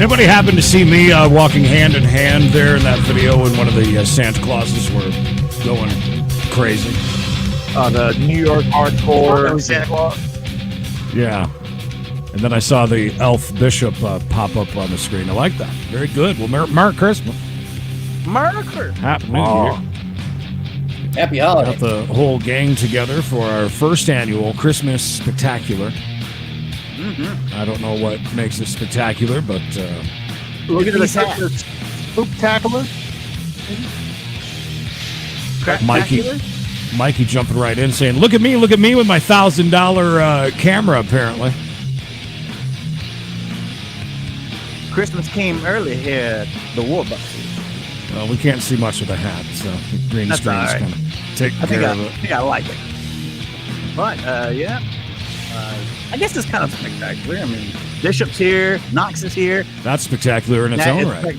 Anybody happen to see me walking hand in hand there in that video when one of the Santa Clauses were going crazy? The New York hardcore Santa Claus. Yeah. And then I saw the elf bishop pop up on the screen. I like that. Very good. Well, Merry Christmas. Merry Christmas. Happy New Year. Happy holiday. Got the whole gang together for our first annual Christmas Spectacular. Mm-hmm. I don't know what makes it spectacular, but... Look at these hats. Spooktacular. Mikey jumping right in saying, look at me with my $1,000 camera, apparently. Christmas came early here at the Warbucks. Well, we can't see much of the hat, so the green screen's right. kind of taking care of it. I think I like it. But, yeah. I guess it's kind of spectacular. I mean, Bishop's here, Knox is here. That's spectacular in its own right.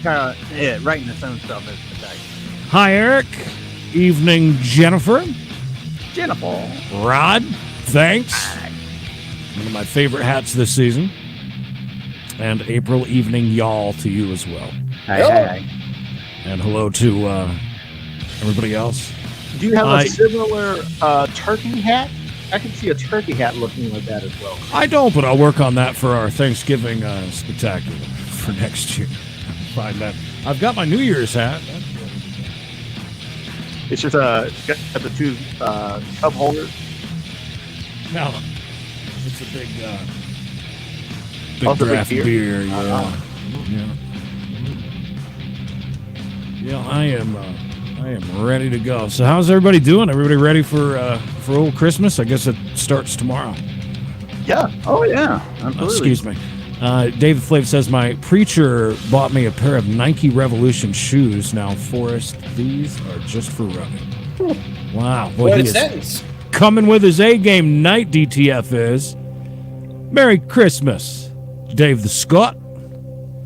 Yeah, right in its own stuff is spectacular. Hi, Eric. Evening, Jennifer. Rod, thanks. One of my favorite hats this season. And April, evening, y'all, to you as well. Hey. And hello to everybody else. Do you have a similar turkey hat? I can see a turkey hat looking like that as well. I don't, but I'll work on that for our Thanksgiving spectacular for next year. Find that. I've got my New Year's hat. It's just got the two cup holders. No, it's a big draft beer. Yeah, yeah. I am ready to go. So, how's everybody doing? Everybody ready for old Christmas? I guess it starts tomorrow. Yeah. Oh yeah. Absolutely. Excuse me. David Flav says, my preacher bought me a pair of Nike Revolution shoes. Now, Forrest, these are just for running. Wow. Boy, What a he is sentence. coming with his A-game night, DTF is. Merry Christmas, Dave the Scott.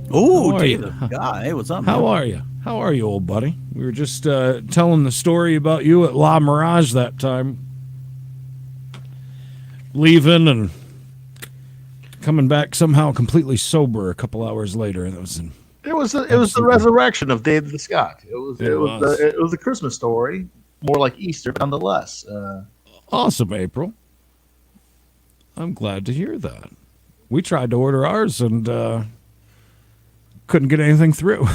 Oh, Dave the Scott. Hey, what's up, man? How are you? How are you, old buddy? We were just telling the story about you at La Mirage that time. Leaving and coming back somehow completely sober a couple hours later. It was the resurrection of Dave the Scott. It was a Christmas story, more like Easter, but nonetheless. Awesome, April. I'm glad to hear that. We tried to order ours and couldn't get anything through.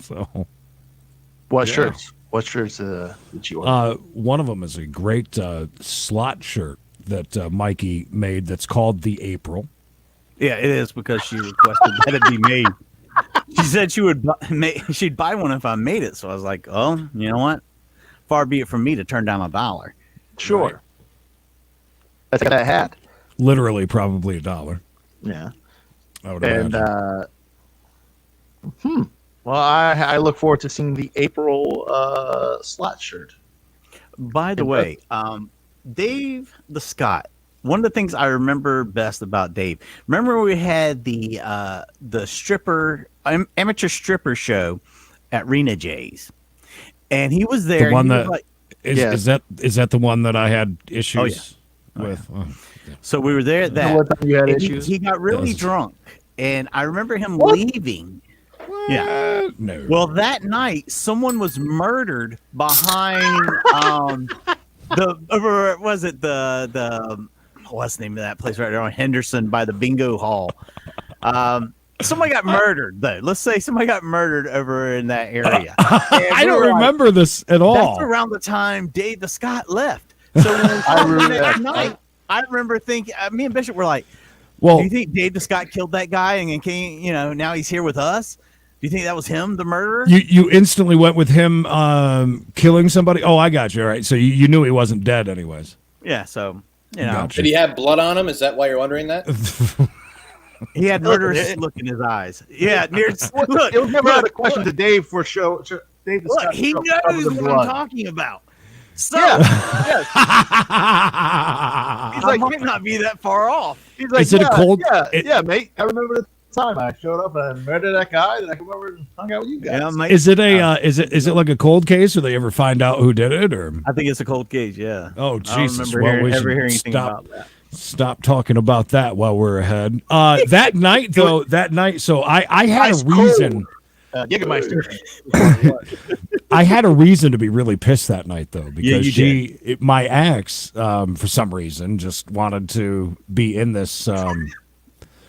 So, what shirts? What shirts did you order? One of them is a great slot shirt that Mikey made that's called the April. Yeah, it is because she requested that it be made. She said she'd buy one if I made it. So I was like, oh, you know what? Far be it from me to turn down $1. Sure. Right. That's that hat. Literally, probably $1. Yeah. I would imagine. Well, I look forward to seeing the April slot shirt. By the way, Dave the Scott. One of the things I remember best about Dave. Remember when we had the amateur stripper show at Rena J's, and he was there. The one is that the one that I had issues with? Oh, yeah. So we were there at that. What time you had issues? He got really drunk, and I remember him leaving. Yeah. No. Well, that night, someone was murdered behind what's the name of that place right there on Henderson by the bingo hall. Somebody got murdered, though. Let's say somebody got murdered over in that area. I don't remember this at all. That's around the time Dave the Scott left. So when we were that night, I remember thinking, me and Bishop were like, well, do you think Dave the Scott killed that guy and came, now he's here with us? Do you think that was him, the murderer? You instantly went with him killing somebody? Oh, I got you. All right. So you knew he wasn't dead anyways. Yeah, so, Did he have blood on him? Is that why you're wondering that? He had murderous look in his eyes. Yeah, look. It was never a question to Dave for show. Dave the Scott he knows what I'm talking about. So, yes. He's like, might not be that far off. He's like, is it a cold? Yeah, mate. I remember the time I showed up and murdered that guy. Then I came over and hung out with you guys. Yeah, is it is it like a cold case, or they ever find out who did it? Or I think it's a cold case. Yeah. Oh Jesus! I don't remember ever hearing anything about that. stop talking about that while we're ahead. That night, though, so I had a reason. Jägermeister. I had a reason to be really pissed that night, though, because my ex, for some reason, just wanted to be in this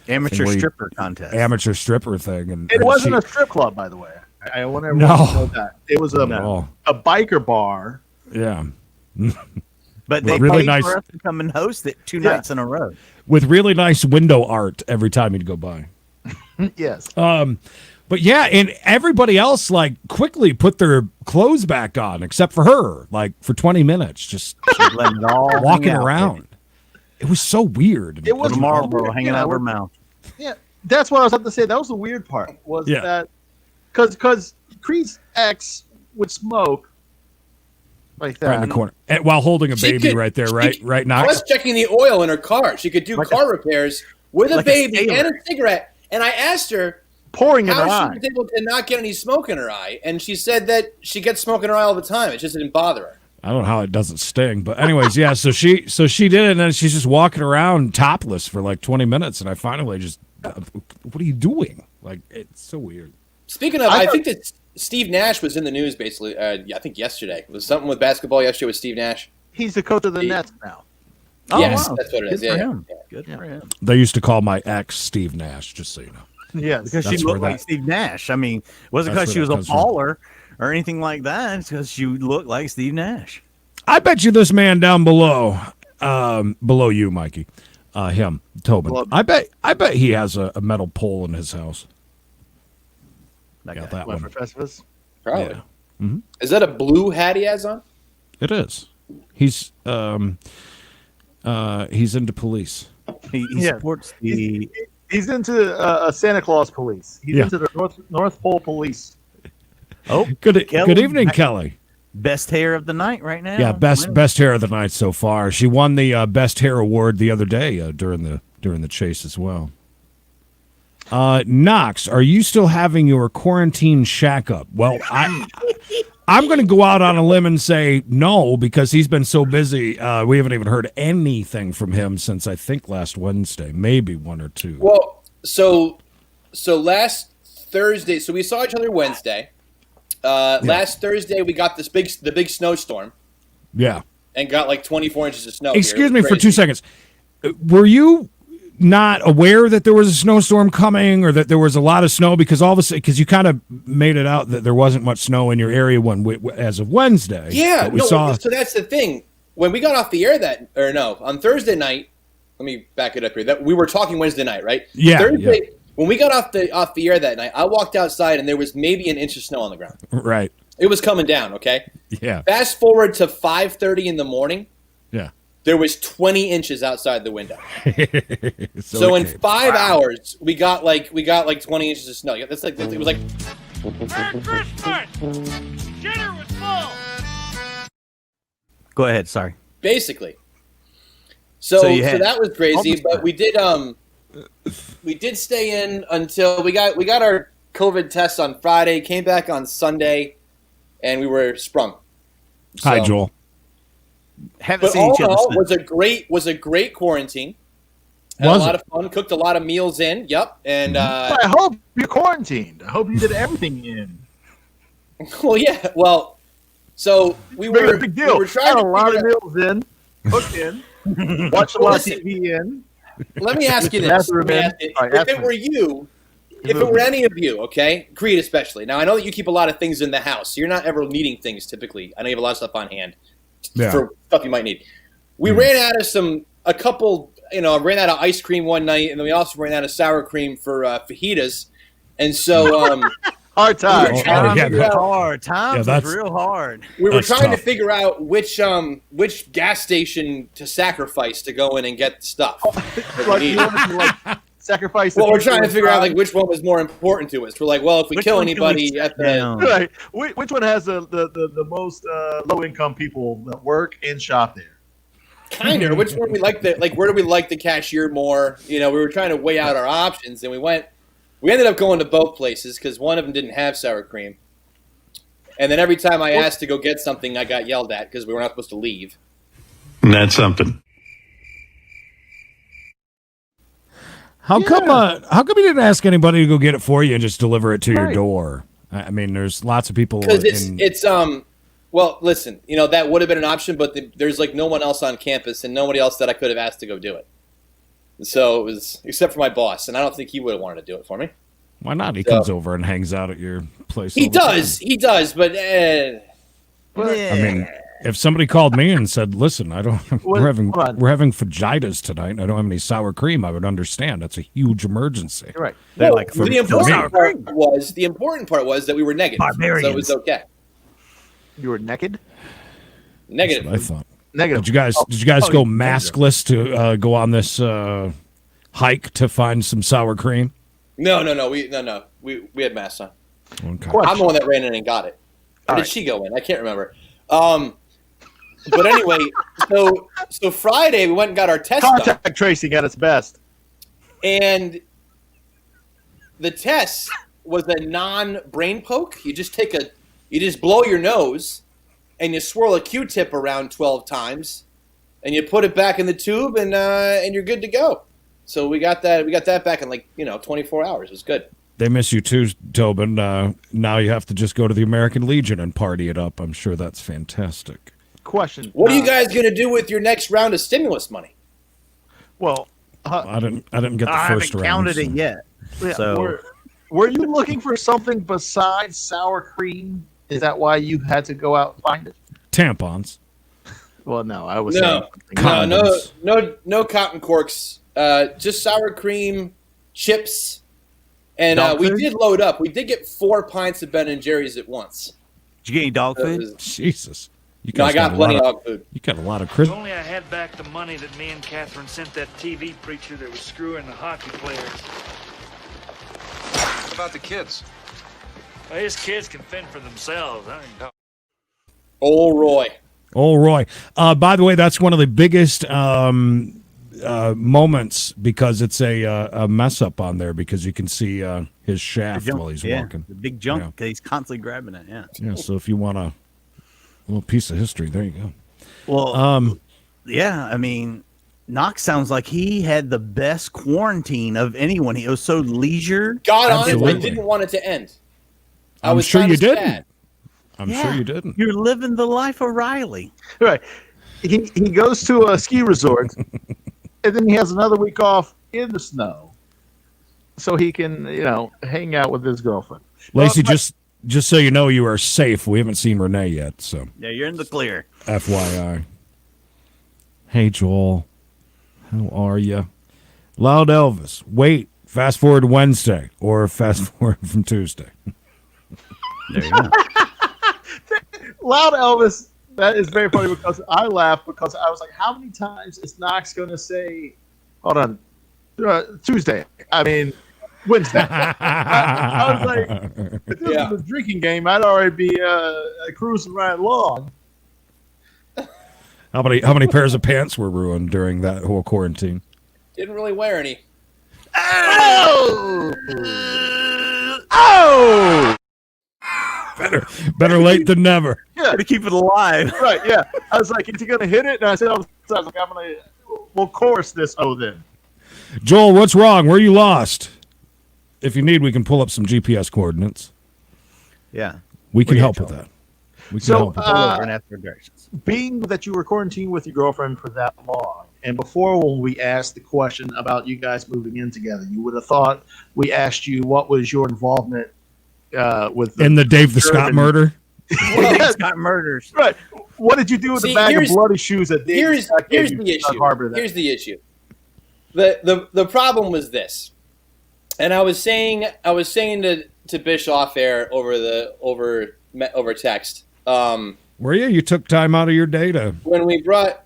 amateur stripper contest, amateur stripper thing, and it wasn't a strip club, by the way. I want everyone to know that it was a biker bar. Yeah, but they really paid nice for us to come and host it 2 nights in a row with really nice window art every time you'd go by. Yes. But yeah, and everybody else like quickly put their clothes back on, except for her, like for 20 minutes, just walking around. It was so weird. It was Marlboro hanging out of her mouth. Yeah, that's what I was about to say. That was the weird part. Was that because Creed's ex would smoke like that right in the corner while holding a baby right there, right now. I was checking the oil in her car. She could do car repairs with a baby and a cigarette. And I asked her pouring in her how eye. she was able to not get any smoke in her eye, and she said that she gets smoke in her eye all the time. It just didn't bother her. I don't know how it doesn't sting, but anyways, yeah. So she did it, and then she's just walking around topless for like 20 minutes, and I finally just, what are you doing? Like, it's so weird. Speaking of, I think that Steve Nash was in the news basically. I think yesterday. It was something with basketball yesterday with Steve Nash. He's the coach of the Nets now. Yes, wow. that's what it is. Good for Yeah. him. Good for him. They used to call my ex Steve Nash, just so you know. Yes, because she looked like Steve Nash. I mean, it wasn't because she was a baller or anything like that. It's because she looked like Steve Nash. I bet you this man down below you, Mikey, him, Tobin. I bet he has a metal pole in his house. Got that one. For Festivus? Probably. Yeah. Mm-hmm. Is that a blue hat he has on? It is. He's into police. He supports the. He's into Santa Claus police. He's into the North Pole police. Oh, good evening, Kelly. Best hair of the night right now. Yeah, best hair of the night so far. She won the best hair award the other day during the chase as well. Knox, are you still having your quarantine shack up? Well, I'm going to go out on a limb and say no, because he's been so busy. We haven't even heard anything from him since I think last Wednesday, maybe one or two. Well, so last Thursday, so we saw each other Wednesday. Last Thursday we got the big snowstorm. Yeah. And got like 24 inches of snow. Excuse me for 2 seconds. Were you not aware that there was a snowstorm coming, or that there was a lot of snow? Because all of a sudden, because you kind of made it out that there wasn't much snow in your area as of Wednesday. Yeah, so that's the thing. When we got off the air on Thursday night, let me back it up here. That we were talking Wednesday night, right? Yeah. Thursday, when we got off the air that night, I walked outside and there was maybe an inch of snow on the ground. Right. It was coming down. Okay. Yeah. Fast forward to 5:30 in the morning. Yeah. There was 20 inches outside the window. so in 5 hours, we got like 20 inches of snow. That's like it was like. Merry Christmas! Dinner was full. Go ahead. Sorry. Basically. So that was crazy, but we did stay in until we got our COVID tests on Friday, came back on Sunday, and we were sprung. So, hi, Joel. Haven't but seen all each in other all, since. was a great quarantine. Had a lot of fun. Cooked a lot of meals in. Yep. And I hope you're quarantined. I hope you did everything in. Well, yeah. Well, so we were. Big deal. We were trying had to a lot of meals in, cooked in, watched a lot of TV in. Let me ask you this: if it were you, if it were any of you, okay, Creed especially. Now I know that you keep a lot of things in the house, so you're not ever needing things typically. I know you have a lot of stuff on hand for stuff you might need. We ran out of ran out of ice cream one night, and then we also ran out of sour cream for fajitas, and so hard times. Times was real hard. We were trying to figure out which gas station to sacrifice to go in and get the stuff. Sacrifice. Well, we're trying to figure out which one was more important to us. We're like, well, if we kill anybody at the which one has the most low income people that work and shop there? Kind of. Which one we like where do we like the cashier more? We were trying to weigh out our options, and we ended up going to both places because one of them didn't have sour cream. And then every time I asked to go get something, I got yelled at because we were not supposed to leave. That's something. How come you didn't ask anybody to go get it for you and just deliver it to your door? I mean, there's lots of people. Because it's well, listen, that would have been an option, but there's like no one else on campus and nobody else that I could have asked to go do it. So it was, except for my boss, and I don't think he would have wanted to do it for me. Why not? He comes over and hangs out at your place. He does, but I mean, if somebody called me and said, "Listen, we're having fajitas tonight, and I don't have any sour cream," I would understand. That's a huge emergency. Right. Well, the important part was that we were negative, so it was okay. You were naked? Negative. That's what I thought. Negative. Did you guys go maskless to go on this hike to find some sour cream? No. We had masks on. Okay. I'm the one that ran in and got it. Or did she go in? I can't remember. But anyway, so Friday we went and got our test done. Contact tracing at its best. And the test was a non-brain poke. You just blow your nose and you swirl a Q-tip around 12 times and you put it back in the tube and you're good to go. So we got that back in 24 hours. It was good. They miss you too, Tobin. Now you have to just go to the American Legion and party it up. I'm sure that's fantastic. Question. What are you guys going to do with your next round of stimulus money? Well, I didn't get the first round. I haven't counted it yet. Yeah, so were you looking for something besides sour cream? Is that why you had to go out and find it? Tampons. Well, no, I was no cotton corks. Just sour cream, chips, and we did load up. We did get 4 pints of Ben and Jerry's at once. Did you get any dog food? Jesus. I got plenty of dog food. You got a lot of If only I had back the money that me and Catherine sent that TV preacher that was screwing the hockey players. What about the kids? Well, his kids can fend for themselves. Old Roy. By the way, that's one of the biggest moments because it's a mess up on there because you can see his shaft while he's walking. The big junk. He's constantly grabbing it. Yeah. So if you want a little piece of history, there you go. Well, I mean, Knox sounds like he had the best quarantine of anyone. He was so leisure. God honest, I didn't want it to end. I'm sure you didn't. I'm sure you didn't. You're living the life of Riley. Right. He goes to a ski resort, and then he has another week off in the snow, so he can hang out with his girlfriend. Lacey, just so you know, you are safe. We haven't seen Renee yet, so yeah, you're in the clear. FYI. Hey, Joel, how are you? Loud Elvis. Wait. Fast forward to Wednesday or fast forward from Tuesday. There you go. Loud Elvis, that is very funny because I laughed because I was like, how many times is Knox going to say, hold on, Tuesday? I mean, Wednesday. I was like, if this was a drinking game, I'd already be cruising right along. How many pairs of pants were ruined during that whole quarantine? Didn't really wear any. Oh! Better late than never. Yeah, to keep it alive. Right, yeah. I was like, is he going to hit it? And I said, we'll chorus this then. Joel, what's wrong? Where you lost? If you need, we can pull up some GPS coordinates. Yeah. We can help with that. We can help with that. Being that you were quarantined with your girlfriend for that long, and before when we asked the question about you guys moving in together, you would have thought we asked you what was your involvement with the Dave the Scott murder. Dave Scott murders. Right. What did you do with the bag of bloody shoes that Dave here's the issue. Here's the issue. The problem was this, and I was saying to Bish off air over text. Were you? You took time out of your day to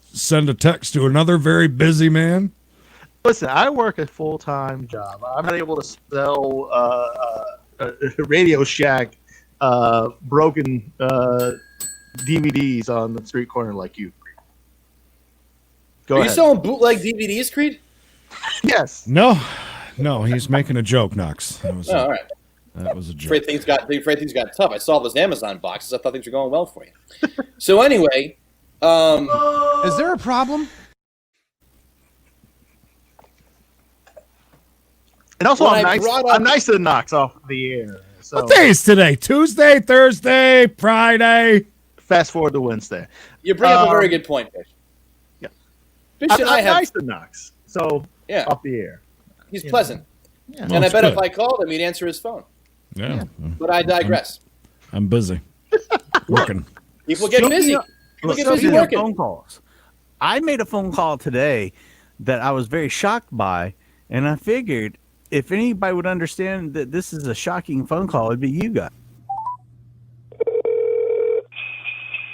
send a text to another very busy man? Listen, I work a full-time job. I'm not able to sell Radio Shack broken DVDs on the street corner like you. Go ahead. Are you selling bootleg DVDs, Creed? Yes. No, he's making a joke, Knox. All right. That was a joke. Afraid things got tough. I saw those Amazon boxes. I thought things were going well for you. So anyway, is there a problem? And also, When I'm nice to Knox off the air. So What day is today? Tuesday, Thursday, Friday. fast forward to Wednesday. You bring up a very good point, Fish. Yeah. Fish I'm and I have nice to Knox. So off the air. He's pleasant. Yeah. And Well, I it's bet good. if I called him, he'd answer his phone. Yeah. But I digress. I'm busy. Working. People get busy. People get busy working. Phone calls. I made a phone call today that I was very shocked by, and I figured if anybody would understand that this is a shocking phone call, it'd be you guys.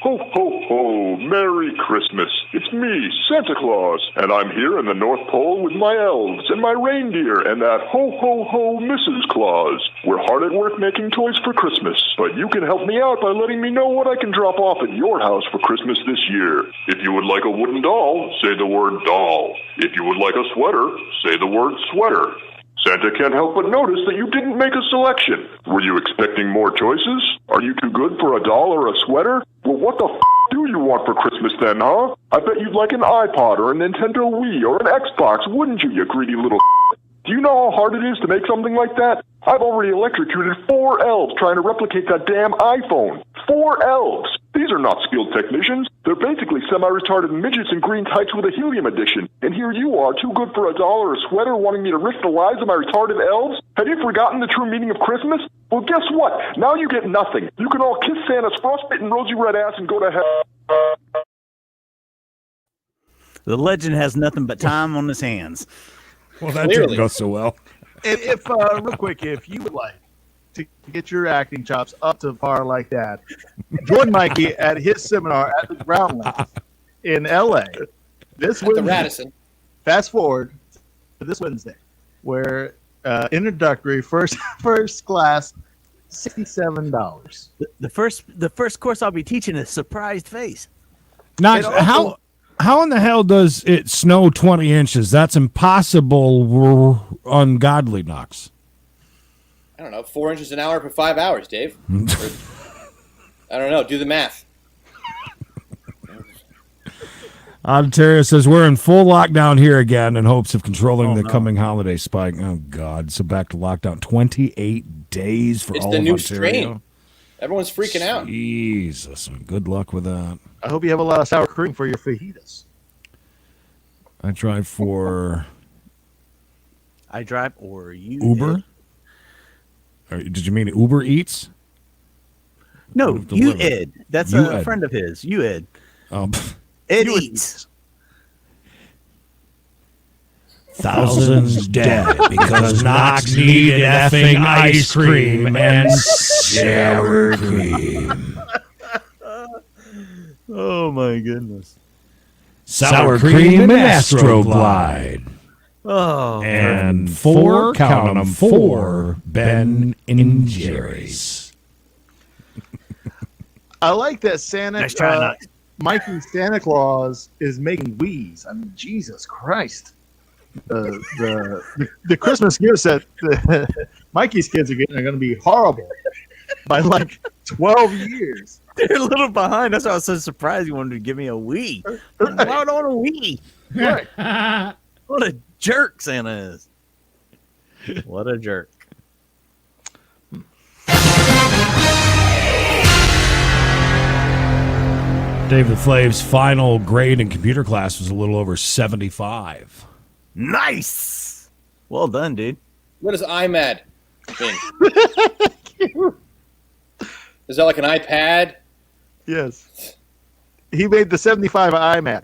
Ho, ho, ho, Merry Christmas. It's me, Santa Claus, and I'm here in the North Pole with my elves and my reindeer and that ho, ho, ho, Mrs. Claus. We're hard at work making toys for Christmas, but you can help me out by letting me know what I can drop off at your house for Christmas this year. If you would like a wooden doll, say the word doll. If you would like a sweater, say the word sweater. Santa can't help but notice that you didn't make a selection. Were you expecting more choices? Are you too good for a doll or a sweater? Well, what the do you want for Christmas then, huh? I bet you'd like an iPod or a Nintendo Wii or an Xbox, wouldn't you greedy little Do you know how hard it is to make something like that? I've already electrocuted 4 elves trying to replicate that damn iPhone. 4 elves! These are not skilled technicians. They're basically semi-retarded midgets in green tights with a helium addiction. And here you are, too good for a doll or a sweater, wanting me to risk the lives of my retarded elves? Have you forgotten the true meaning of Christmas? Well, guess what? Now you get nothing. You can all kiss Santa's frostbitten rosy red ass and go to hell. The legend has nothing but time on his hands. Well, that didn't go so well. If real quick, if you would like to get your acting chops up to par like that, join Mikey at his seminar at the Groundlings in LA this Wednesday. The Radisson. Fast forward to this Wednesday, where introductory first class $67. The first course I'll be teaching is surprised face. Knox, how in the hell does it snow 20 inches? That's impossible. We're ungodly, Knox. I don't know, 4 inches an hour for 5 hours, Dave. I don't know. Do the math. Ontario says we're in full lockdown here again in hopes of controlling the coming holiday spike. Oh, God. So back to lockdown. 28 days for it's all the of new Ontario. strain. Everyone's freaking out. Jesus. Good luck with that. I hope you have a lot of sour cream for your fajitas. I drive for or you Uber. Or did you mean Uber Eats? No, UED. That's a friend of his. UED. Ed Eats. Thousands dead because Knox needed effing ice cream and sour cream. Oh my goodness. Sour cream and Astroglide. Oh. And 4, count them, 4 Ben and Jerry's. I like that Santa. Nice try, Knox. Mikey Santa Claus is making wheeze. I mean, Jesus Christ. The Christmas gifts that Mikey's kids are getting are going to be horrible by like 12 years. They're a little behind. That's why I was so surprised you wanted to give me a Wii. I don't want a Wii. Right. What a jerk Santa is. What a jerk. David Flav's final grade in computer class was a little over 75. Nice. Well done, dude. What does IMAD mean? Is that like an iPad? Yes. He made the 75 IMAD.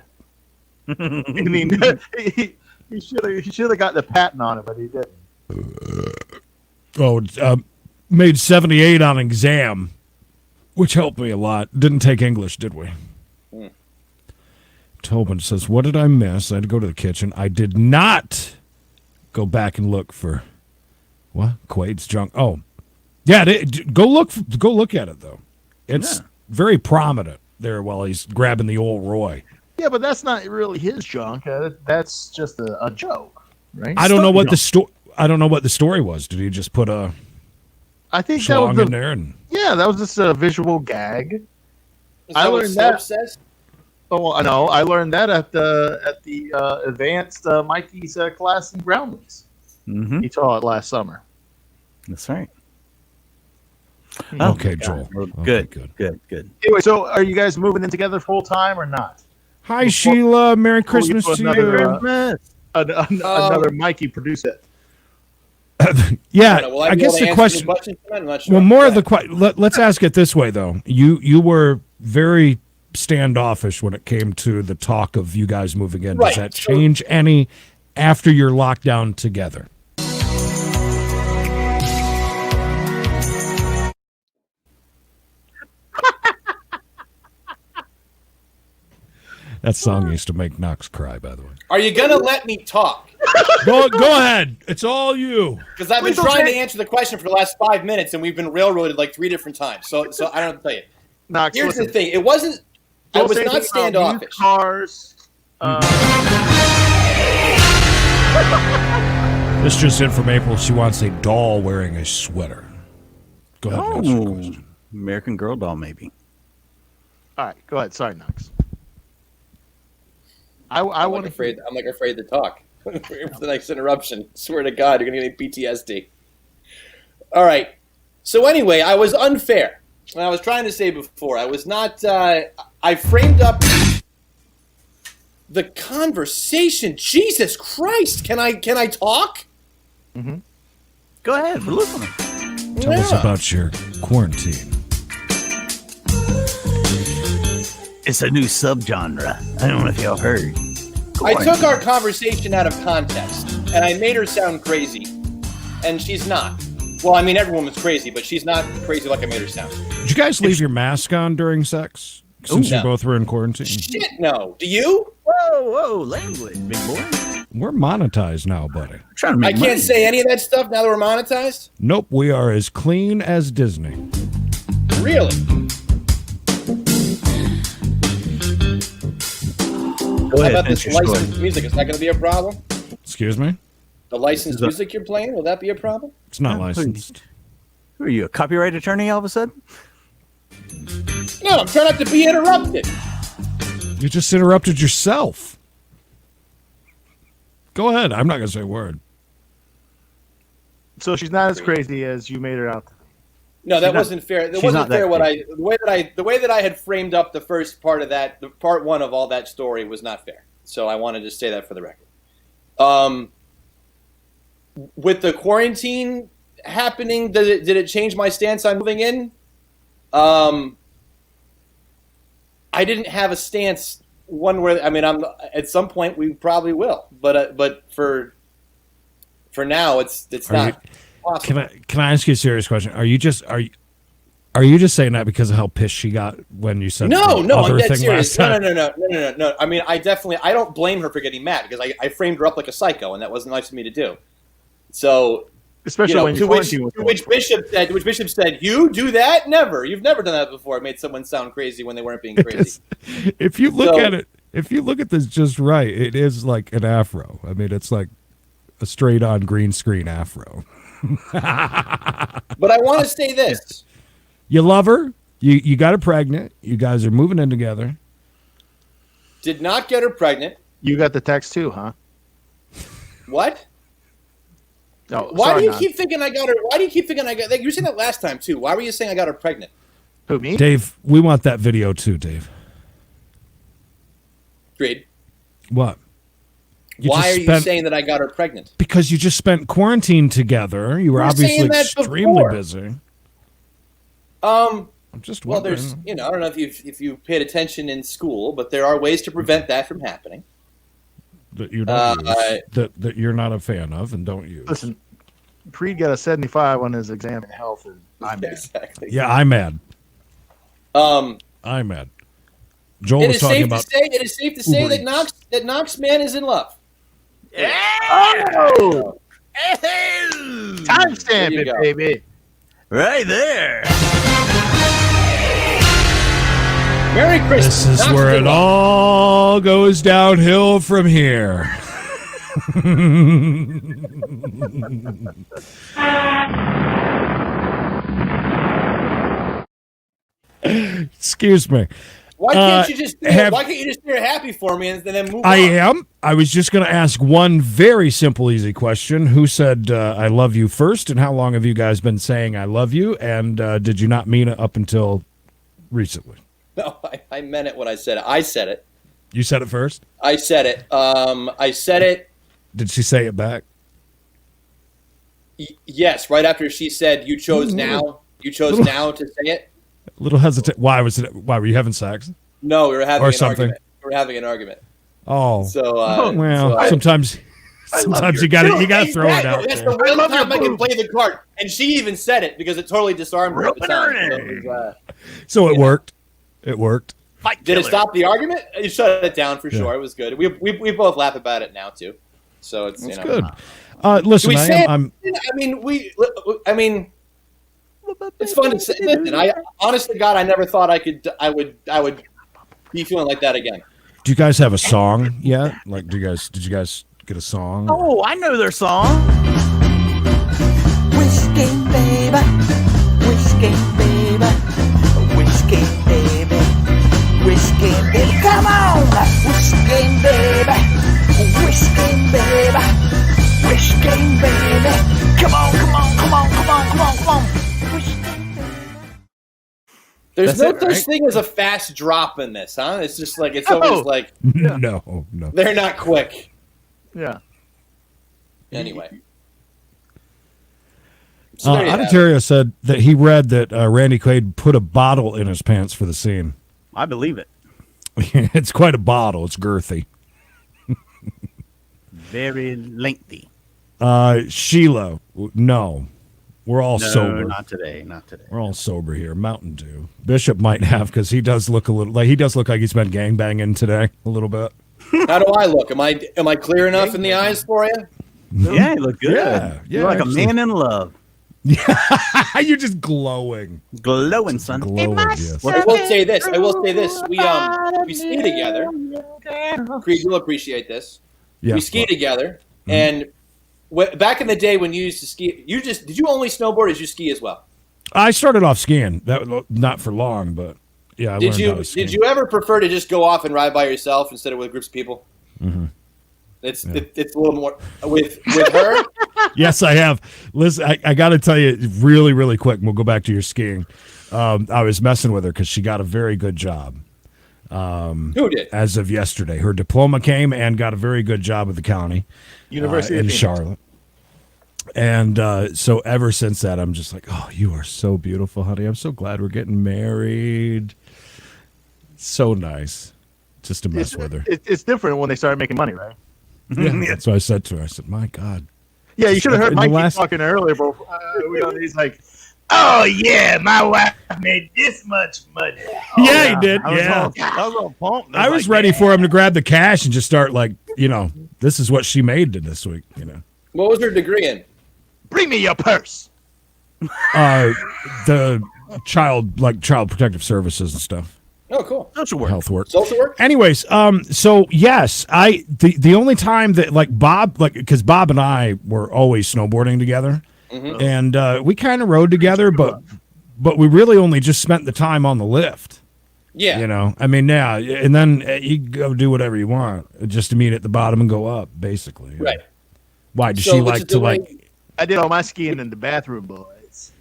I mean, he should have got the patent on it, but he didn't. Made 78 on exam, which helped me a lot. Didn't take English, did we? Tobin says, what did I miss? I had to go to the kitchen. I did not go back and look for what? Quaid's junk. Oh, yeah. Go look at it though. It's very prominent there while he's grabbing the old Roy. Yeah, but that's not really his junk. That's just a joke, right? I don't know what the story was. Did he just put a schlong that was in there? And yeah, that was just a visual gag. I learned that. Says? Oh no, I learned that at the advanced Mikey's class in Groundlings. Mm-hmm. He saw it last summer. That's right. Okay, Joel. Good, Okay, good. Anyway, so are you guys moving in together full time or not? Hi, Sheila. Merry Christmas to you. Another Mikey produce it. Yeah, I guess the question. I'm not sure. Well, more of the question. Let's ask it this way, though. You were very standoffish when it came to the talk of you guys moving in. Does that change any after your lockdown together? That song used to make Knox cry, by the way. Are you gonna let me talk? Go ahead. It's all you. Because I've been trying to answer the question for the last 5 minutes, and we've been railroaded like 3 different times. So I don't know what to tell you. Knox, here's the thing: it wasn't. I was not standoffish. Cars. This just in from April. She wants a doll wearing a sweater. Go ahead. Answer your question. American Girl doll, maybe. All right, go ahead. Sorry, Knox. I'm afraid to talk. For the next interruption. Swear to God, you're gonna get me PTSD. All right. So anyway, I was unfair. And I was trying to say before, I was not. I framed up the conversation. Jesus Christ! Can I talk? Mm-hmm. Go ahead. We're listening. Tell us about your quarantine. It's a new subgenre. I don't know if y'all heard. I took our conversation out of context, and I made her sound crazy, and she's not. Well, I mean, every woman's crazy, but she's not crazy like I made her sound. Did you guys leave your mask on during sex? Since you both were in quarantine? Shit, no. Do you? Whoa, language, big boy. We're monetized now, buddy. I can't say any of that stuff now that we're monetized? Nope, we are as clean as Disney. Really? Go ahead, how about this licensed music? Is that going to be a problem? Excuse me? The licensed music you're playing, will that be a problem? It's not licensed. Who are you, a copyright attorney all of a sudden? No, I'm trying not to be interrupted. You just interrupted yourself. Go ahead. I'm not going to say a word. So she's not as crazy as you made her out. No, that wasn't fair. It wasn't fair. The way that I had framed up the first part of that, the part one of all that story was not fair. So I wanted to say that for the record. With the quarantine happening, did it change my stance on moving in? I didn't have a stance one where I'm at some point we probably will, but for now it's not possible. Can I ask you a serious question? Are you just saying that because of how pissed she got when you said no? I'm dead serious. No. I mean, I don't blame her for getting mad because I framed her up like a psycho, and that wasn't nice of me to do. So, especially when to which Bishop said, "You do that? Never. You've never done that before." It made someone sound crazy when they weren't being crazy. If you look at this just right, it is like an afro. I mean, it's like a straight-on green screen afro. But I want to say this: you love her. You got her pregnant. You guys are moving in together. Did not get her pregnant. You got the text too, huh? What? Oh, why do you keep thinking I got her? Why do you keep thinking I got? You were saying that last time too. Why were you saying I got her pregnant? Who, me? Dave, we want that video too, Dave. Agreed. What? Why are you saying that I got her pregnant? Because you just spent quarantine together. You were obviously extremely busy. I'm just wondering. Well, there's, I don't know if you paid attention in school, but there are ways to prevent that from happening. That you don't use, that you're not a fan of and don't use. Listen, Creed got a 75 on his exam in health, and I'm mad. Exactly. Yeah, I'm mad. I'm mad. Joel was talking about. It is safe to say that Knox man is in love. Yeah. Oh! Timestamp it, baby. Right there. Merry Christmas. This is where it all goes downhill from here. Excuse me. Why can't you just stare happy for me and then move on? I am. I was just going to ask one very simple, easy question. Who said I love you first, and how long have you guys been saying I love you? And did you not mean it up until recently? No, I meant it when I said it. I said it. You said it first? I said it. I said it. Did she say it back? Yes, right after she said, you chose now. You chose now to say it. A little hesitant. Why was it? Why were you having sex? No, we were having or an something. argument. We were having an argument. Oh, so sometimes you got to throw it out. That's the one time I can play the card, and she even said it because it totally disarmed her at the time. So it worked. It worked. Did it stop the argument? You shut it down for sure. It was good. We both laugh about it now too. So it's good. Listen, I mean, it's fun to say. Listen, I honest to God, I never thought I would be feeling like that again. Do you guys have a song yet? Like, did you guys get a song? Oh, I know their song. Whiskey baby, whiskey baby, whiskey baby, whiskey baby, come on, whiskey baby, whiskey baby, whiskey baby, come on, come on, come on, come on, come on, come on. There's no such thing as a fast drop in this, huh? It's just like always like no. They're not quick. Yeah. Anyway, Ontario said that he read that Randy Quaid put a bottle in his pants for the scene. I believe it. It's quite a bottle. It's girthy. Very lengthy. Sheila, no. We're all sober. Not today. We're all sober here. Mountain Dew. Bishop might have because he does look like he's been gangbanging today a little bit. How do I look? Am I clear enough in the eyes for you? Yeah, you look good. Yeah, You're like actually. a man in love. Yeah, you're just glowing. Glowing, son. Glowing, yes. I will say this. We ski together. Creed, you'll appreciate this. Yeah, we ski together, and back in the day when you used to ski, did you only snowboard or did you ski as well? I started off skiing. That not for long, but yeah. I learned how to ski. Did you ever prefer to just go off and ride by yourself instead of with groups of people? Mm-hmm. It's a little more with her. Yes, I have. Listen, I got to tell you really, really quick. We'll go back to your skiing. I was messing with her because she got a very good job. Who did? As of yesterday, her diploma came and got a very good job with the county, University in Charlotte. And so ever since that, I'm just like, oh, you are so beautiful, honey. I'm so glad we're getting married. So nice, just to mess with her. It's different when they started making money, right? Yeah, that's what I said to her. I said, my God. Yeah, you should have heard Mikey talking earlier, bro. He's like, oh, yeah, my wife made this much money. Oh, yeah, he did. I was all pumped. I was ready for him to grab the cash and just start this is what she made this week, What was her degree in? Bring me your purse. The child protective services and stuff. Oh, cool. Social work. Health work. Social work? Anyways, so yes, the only time that Bob, because Bob and I were always snowboarding together, and we kind of rode together, but we really only just spent the time on the lift. Yeah. I mean, and then you go do whatever you want just to meet at the bottom and go up, basically. Right. Why does she like to I did all my skiing in the bathroom, boys.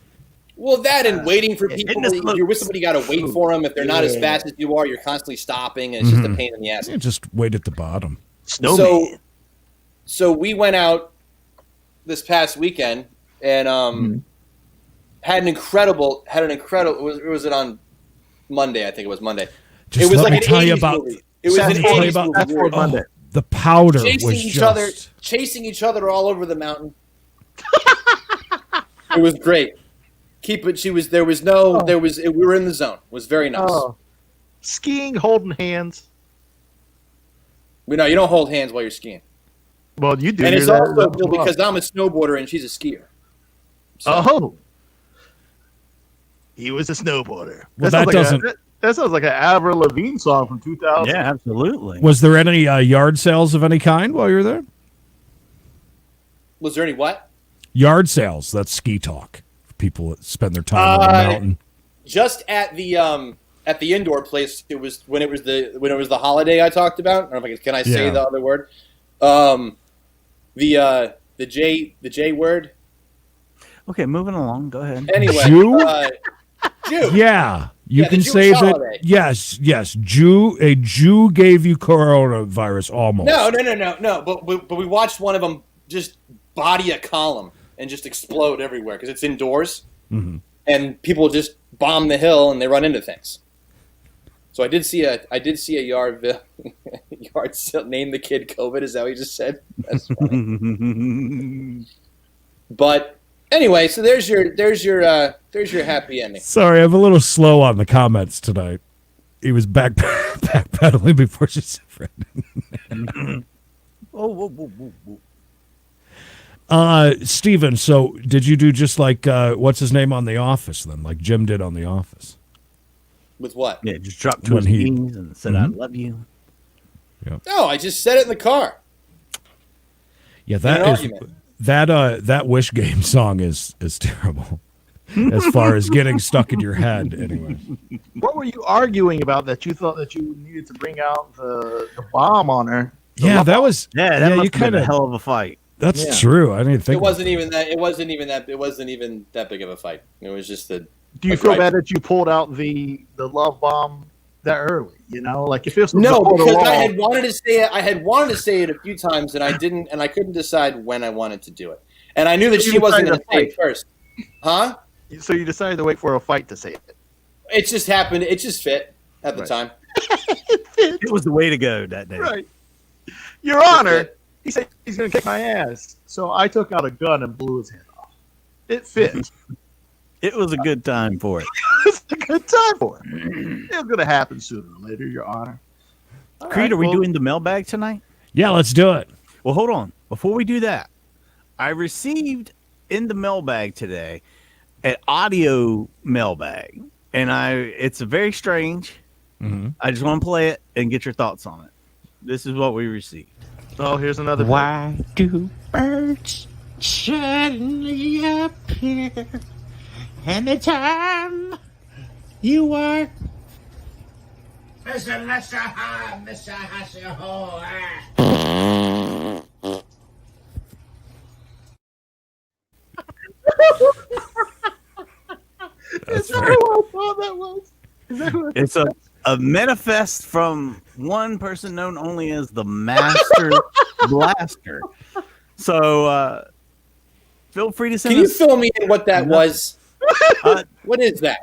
Well, that and waiting for people. You're with somebody, you got to wait for them. If they're not as fast as you are, you're constantly stopping, and it's just a pain in the ass. Yeah, just wait at the bottom. Snowman. So we went out this past weekend and had an incredible. Was it on Monday? I think it was Monday. Just it was let like me tell you '80s about. movie. It was an '80s movie. Monday. The powder chasing each other all over the mountain. It was great. We were in the zone. It was very nice. Skiing, holding hands. No, you don't hold hands while you're skiing. Well, you do. And it's also cool because I'm a snowboarder and she's a skier. So. He was a snowboarder. Well, that sounds like an Avril Lavigne song from 2000. Yeah, absolutely. Was there any yard sales of any kind while you were there? Was there any what? Yard sales. That's ski talk. People that spend their time on the mountain. Just at the at the indoor place. It was when it was the holiday I talked about. I don't know if can I say the other word? The J word. Okay, moving along. Go ahead. Anyway, Jew. Jew. Yeah, you can say that. Holiday. Yes. Jew. A Jew gave you coronavirus almost. No. But we watched one of them just body a column and just explode everywhere because it's indoors, and people just bomb the hill and they run into things. So I did see a yard sale name the kid COVID. Is that what you just said? That's funny. But anyway, so there's your happy ending. Sorry, I'm a little slow on the comments tonight. He was backpedaling before she said Fred. Steven, so did you do just like what's his name on The Office then, like Jim did on The Office? With what? Yeah, just dropped to his knees and said, "I love you." Yep. No, I just said it in the car. Yeah, that Wish Game song is terrible. As far as getting stuck in your head, anyway. What were you arguing about that you thought that you needed to bring out the bomb on her? That must have been a hell of a fight. That's true. I didn't think it wasn't even that. It wasn't even that big of a fight. It was just a. Do you feel bad that you pulled out the love bomb that early? You know, like if it was because I had wanted to say it. I had wanted to say it a few times, and I didn't, and I couldn't decide when I wanted to do it. And I knew that she wasn't going to say it first, huh? So you decided to wait for a fight to say it. It just happened. It just fit at the time. It was the way to go that day. Right. Your Honor, he said he's going to kick my ass. So I took out a gun and blew his head off. It fit. It was a good time for it. It's a good time for it. It's going to happen sooner or later, Your Honor. Creed, are we doing the mailbag tonight? Yeah, let's do it. Well, hold on. Before we do that, I received in the mailbag today an audio mailbag, and it's very strange. I just want to play it and get your thoughts on it. This is what we received. Oh, here's another. Why do birds suddenly appear? And the time you are Mr. Is that who I thought that was? It's a manifest from one person known only as the Master Blaster. So feel free to send Can you fill me in what that was? What is that?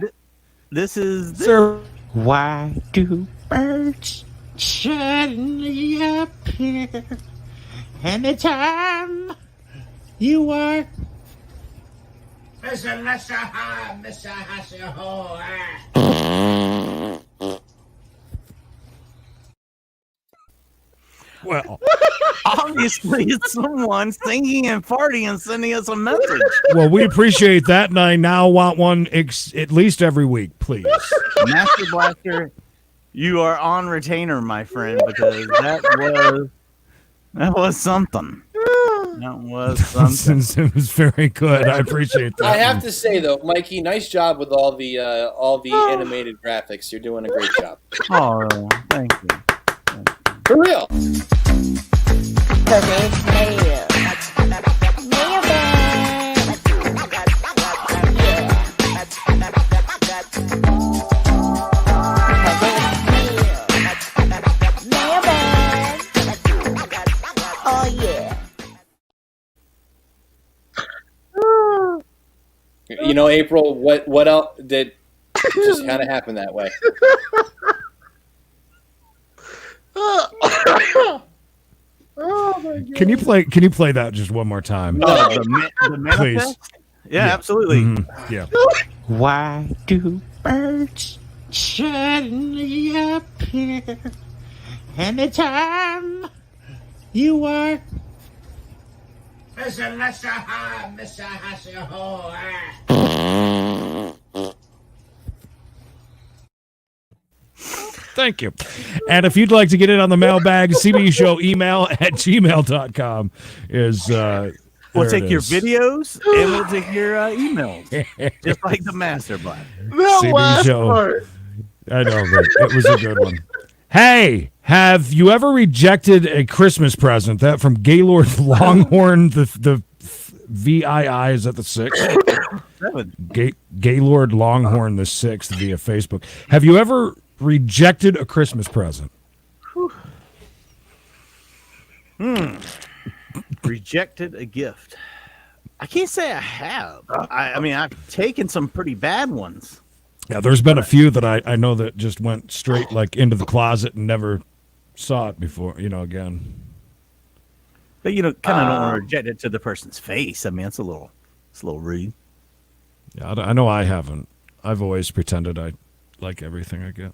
This is... Sir, why do birds suddenly appear? And the time you are Well, obviously it's someone singing and farting and sending us a message. Well, we appreciate that, and I now want one at least every week, please. Master Blaster, you are on retainer, my friend, because that was something. That was something. It was very good. I appreciate that. I have to say though, Mikey, nice job with all the animated graphics. You're doing a great job. Oh, thank you. For real. You know, April, what else did just kind of happen that way? Oh my God. Can you play that just one more time? The Please. Yeah, absolutely. Mm-hmm. Yeah. Why do birds suddenly appear? And the time you are Thank you. And if you'd like to get in on the mailbag, CBShow email at gmail.com is we'll take your videos and we'll take your emails. Just like the Master Blaster. That last part. I know, but it was a good one. Hey, have you ever rejected a Christmas present? That from Gaylord Longhorn, the VII is at the 6th. Gaylord Longhorn the 6th via Facebook. Have you ever rejected a Christmas present? Rejected a gift. I can't say I have. I mean, I've taken some pretty bad ones. Yeah, there's been a few that I know that just went straight like into the closet and never saw it before, again. But kind of don't want to reject it to the person's face. I mean, it's a little rude. Yeah, I know I haven't. I've always pretended I like everything I get.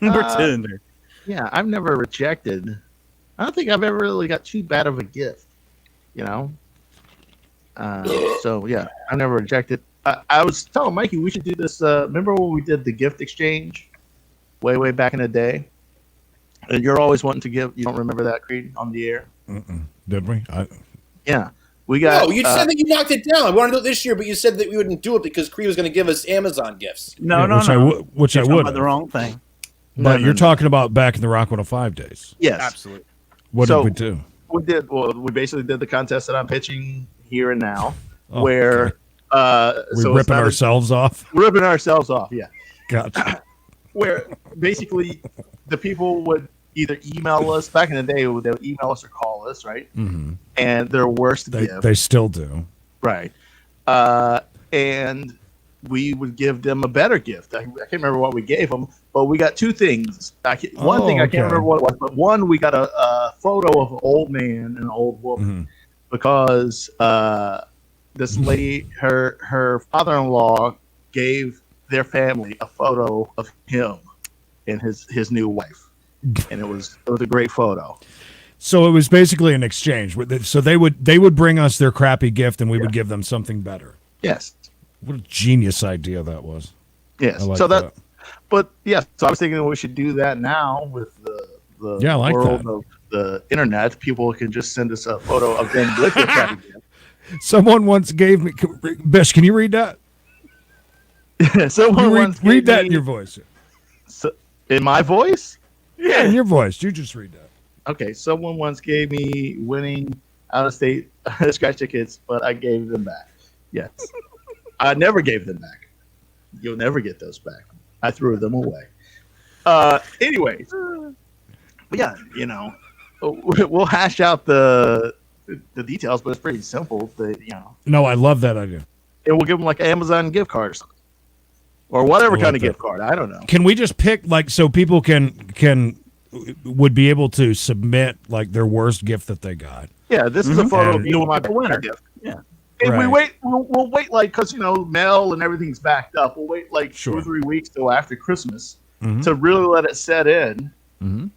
Pretender. Yeah, I've never rejected. I don't think I've ever really got too bad of a gift, So yeah, I never rejected. I was telling Mikey we should do this. Remember when we did the gift exchange, way back in the day? And you're always wanting to give. You don't remember that, Creed, on the air? Did we? Yeah, we got. No, you said that you knocked it down. I wanted to do it this year, but you said that we wouldn't do it because Creed was going to give us Amazon gifts. No. Which I would. About the wrong thing. But you're talking about back in the Rock 105 days. Yes, absolutely. What did we do? We did. Well, we basically did the contest that I'm pitching here and now, Oh, where we're ripping ourselves off. Ripping ourselves off, yeah. Gotcha. Where basically the people would either email us back in the day. They would email us or call us, right? Mm-hmm. And their worst gift, they still do, right? And we would give them a better gift. I can't remember what we gave them, but we got two things. One thing I can't remember what it was, but one we got a photo of an old man and an old woman because this lady, her father-in-law gave their family a photo of him and his new wife, and it was a great photo. So it was basically an exchange. So they would bring us their crappy gift, and we would give them something better. Yes. What a genius idea that was. Yes. Like so that, but yeah. So I was thinking we should do that now with the world of the internet. People can just send us a photo of them with their crappy gift. Someone once gave me. Bish, can you read that? Someone read that in your voice. So, in my voice? Yeah, in your voice. You just read that. Okay. Someone once gave me winning out-of-state scratch tickets, but I gave them back. Yes. I never gave them back. You'll never get those back. I threw them away. Anyways, but yeah, we'll hash out the details, but it's pretty simple. No, I love that idea. And we'll give them like an Amazon gift card or something, or whatever kind of gift card. I don't know. Can we just pick so people would be able to submit like their worst gift that they got? Yeah, this is a photo of you and my winner gift. Yeah. And right. we'll wait like because mail and everything's backed up. We'll wait like 2 or 3 weeks till after Christmas to really let it set in, and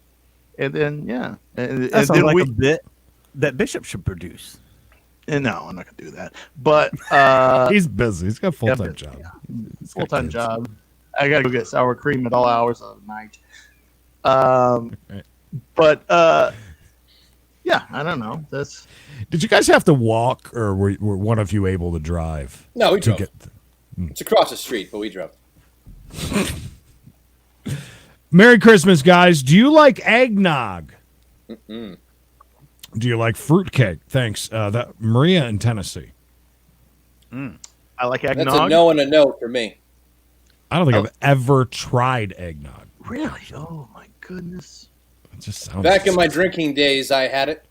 then and sounds then like a bit that Bishop should produce. And no, I'm not gonna do that. But he's busy. He's got a full-time job. Yeah. Full-time job. I gotta go get sour cream at all hours of the night. But yeah, I don't know. Did you guys have to walk, or were one of you able to drive? No, we drove. It's across the street, but we drove. Merry Christmas, guys. Do you like eggnog? Do you like fruitcake? Thanks. That Maria in Tennessee. I like eggnog. That's a no and a no for me. I don't think I've ever tried eggnog. Really? Oh my goodness. It just sounds Back in my drinking days, I had it.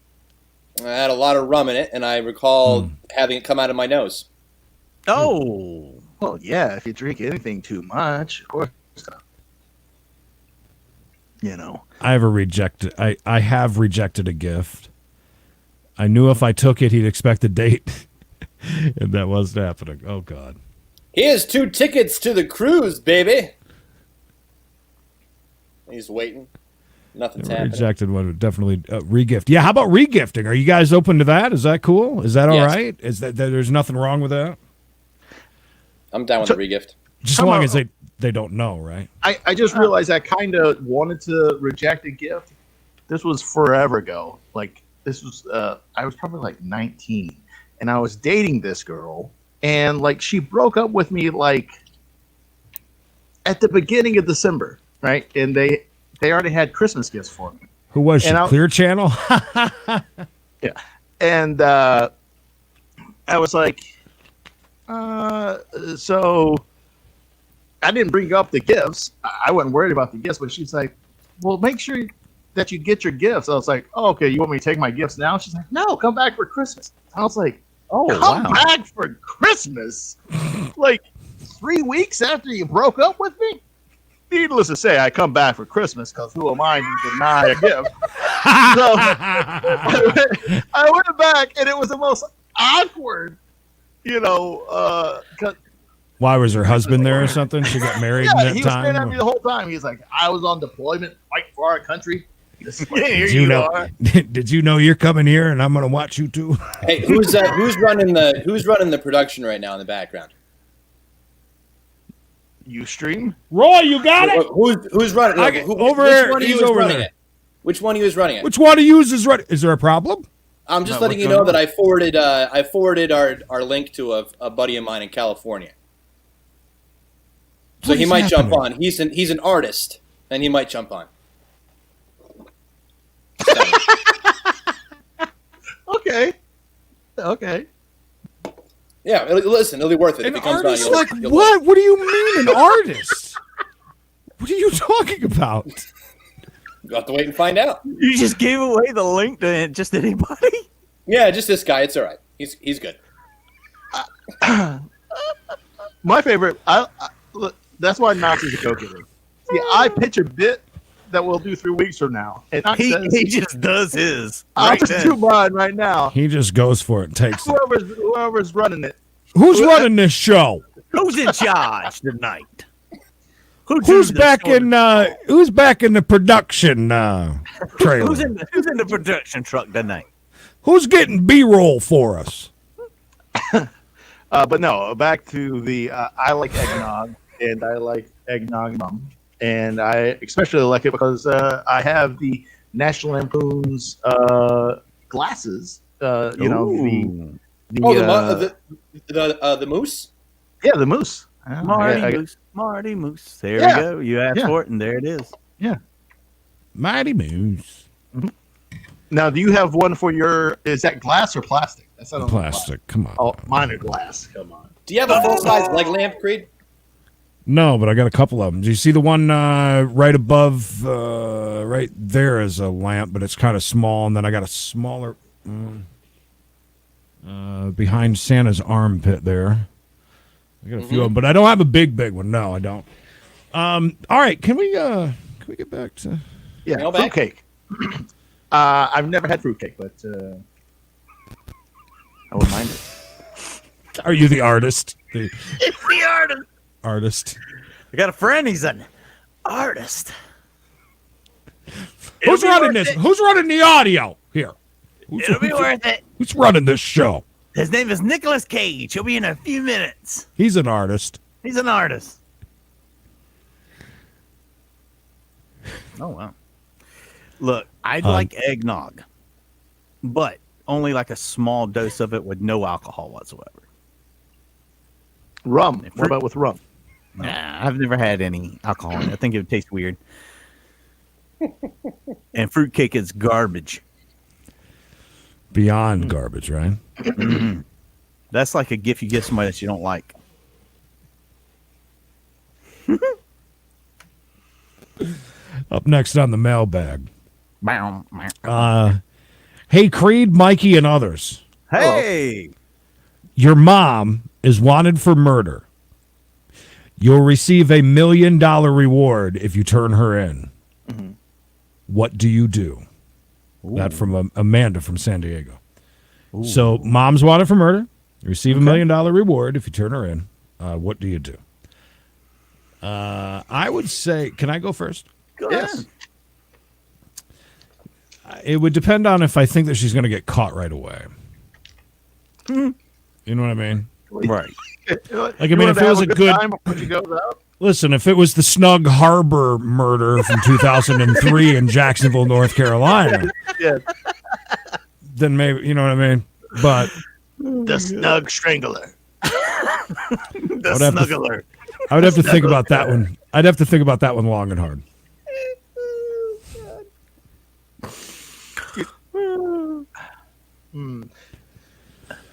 I had a lot of rum in it, and I recall having it come out of my nose. Oh. Well, yeah, if you drink anything too much, of course. I have rejected a gift. I knew if I took it, he'd expect a date, and that wasn't happening. Oh God! Here's 2 tickets to the cruise, baby. He's waiting. Nothing's happening. Rejected one, definitely regift. Yeah, how about regifting? Are you guys open to that? Is that cool? Is that all right? Is that there's nothing wrong with that? I'm down with the regift. Just as long as they don't know, right? I just realized I kind of wanted to reject a gift. This was forever ago. Like this was I was probably like 19, and I was dating this girl, and like she broke up with me like at the beginning of December, right? And they already had Christmas gifts for me. Who was she? Clear Channel? Yeah. And I was like, so I didn't bring up the gifts. I wasn't worried about the gifts, but she's like, well, make sure that you get your gifts. I was like, oh, okay, you want me to take my gifts now? She's like, no, come back for Christmas. I was like, come back for Christmas? Like 3 weeks after you broke up with me? Needless to say, I come back for Christmas because who am I to deny a gift? So I went back, and it was the most awkward, Why, was her husband there or something? She got married in that time? He was staring at me the whole time. He's like, I was on deployment fighting for our country. Did you know you're coming here and I'm going to watch you too? Hey, who's running the production right now in the background? Ustream. Roy, you got it. Who's running? Over here. He's over there. Which one he was running it? Which one of you is running? Is there a problem? I'm just letting you know that I forwarded our link to a buddy of mine in California. So he might jump on. He's an artist, and he might jump on. Okay. Yeah, listen, it'll be worth it. An if it comes artist? on, Like what? What do you mean an artist? What are you talking about? You'll have to wait and find out. You just gave away the link to just anybody? Yeah, just this guy. It's all right. He's good. My favorite. That's why Knox is a go-getter. See, I pitch a bit that we'll do 3 weeks from now, and he just does his. I'll just do mine right now. He just goes for it and takes it. Whoever's running it. Who's running this show? Who's in charge tonight? Who's back in the production trailer? Who's in the production truck tonight? Who's getting B-roll for us? But no, back to the I like eggnog, and I like eggnog mum, and I especially like it because I have the National Lampoon's glasses. The moose. Yeah, the moose. Marty Moose. There we go. You asked for it, and there it is. Yeah. Mighty Moose. Mm-hmm. Now, do you have one for is that glass or plastic? That's not plastic. Come on. Oh, mine are glass. Come on. Do you have a full-size leg lamp, Creed? No, but I got a couple of them. Do you see the one right above, right there is a lamp, but it's kind of small, and then I got a smaller behind Santa's armpit there. I got a few of them, but I don't have a big one. No, I don't. All right, can we get back to fruitcake? I've never had fruitcake, but I wouldn't mind it. Are you the artist? It's the artist. I got a friend. He's an artist. Who's running this? Who's running the audio here? It'll be worth it. Who's running this show? His name is Nicolas Cage. He'll be in a few minutes. He's an artist. He's an artist. Oh, wow. Look, I'd like eggnog, but only like a small dose of it with no alcohol whatsoever. Rum. What about with rum? Nah, I've never had any alcohol in it. I think it would taste weird. And fruitcake is garbage. Beyond garbage, right? Mm-hmm. That's like a gift you give somebody that you don't like. Up next on the mailbag. Hey, Creed, Mikey, and others. Hey! Hello. Your mom is wanted for murder. You'll receive $1 million reward if you turn her in. Mm-hmm. What do you do? Ooh. That from Amanda from San Diego. Ooh. So, mom's wanted for murder. You receive $1 million reward if you turn her in. What do you do? I would say, can I go first? Go ahead. It would depend on if I think that she's going to get caught right away. Mm-hmm. You know what I mean? Right. Like, I mean, if it was a good time, listen, if it was the Snug Harbor murder from 2003 in Jacksonville, North Carolina, then maybe, you know what I mean? But the Snug Strangler. The Snuggler. I would have to think about that one. I'd have to think about that one long and hard.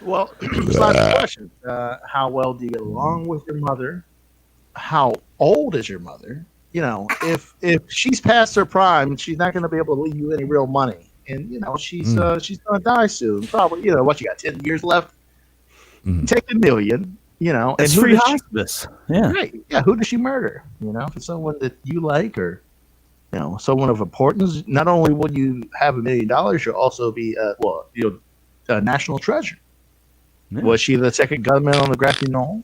Well, last question. How well do you get along with your mother? How old is your mother? You know, if she's past her prime, she's not going to be able to leave you any real money. And, you know, she's going to die soon. Probably, you know, what, you got 10 years left? Take $1 million, you know. It's and free hospice. Yeah. Right. Yeah. Who does she murder? You know, if it's someone that you like or, you know, someone of importance, not only will you have $1 million, you'll also be, a national treasure. Yeah. Was she the second gunman on the grassy knoll?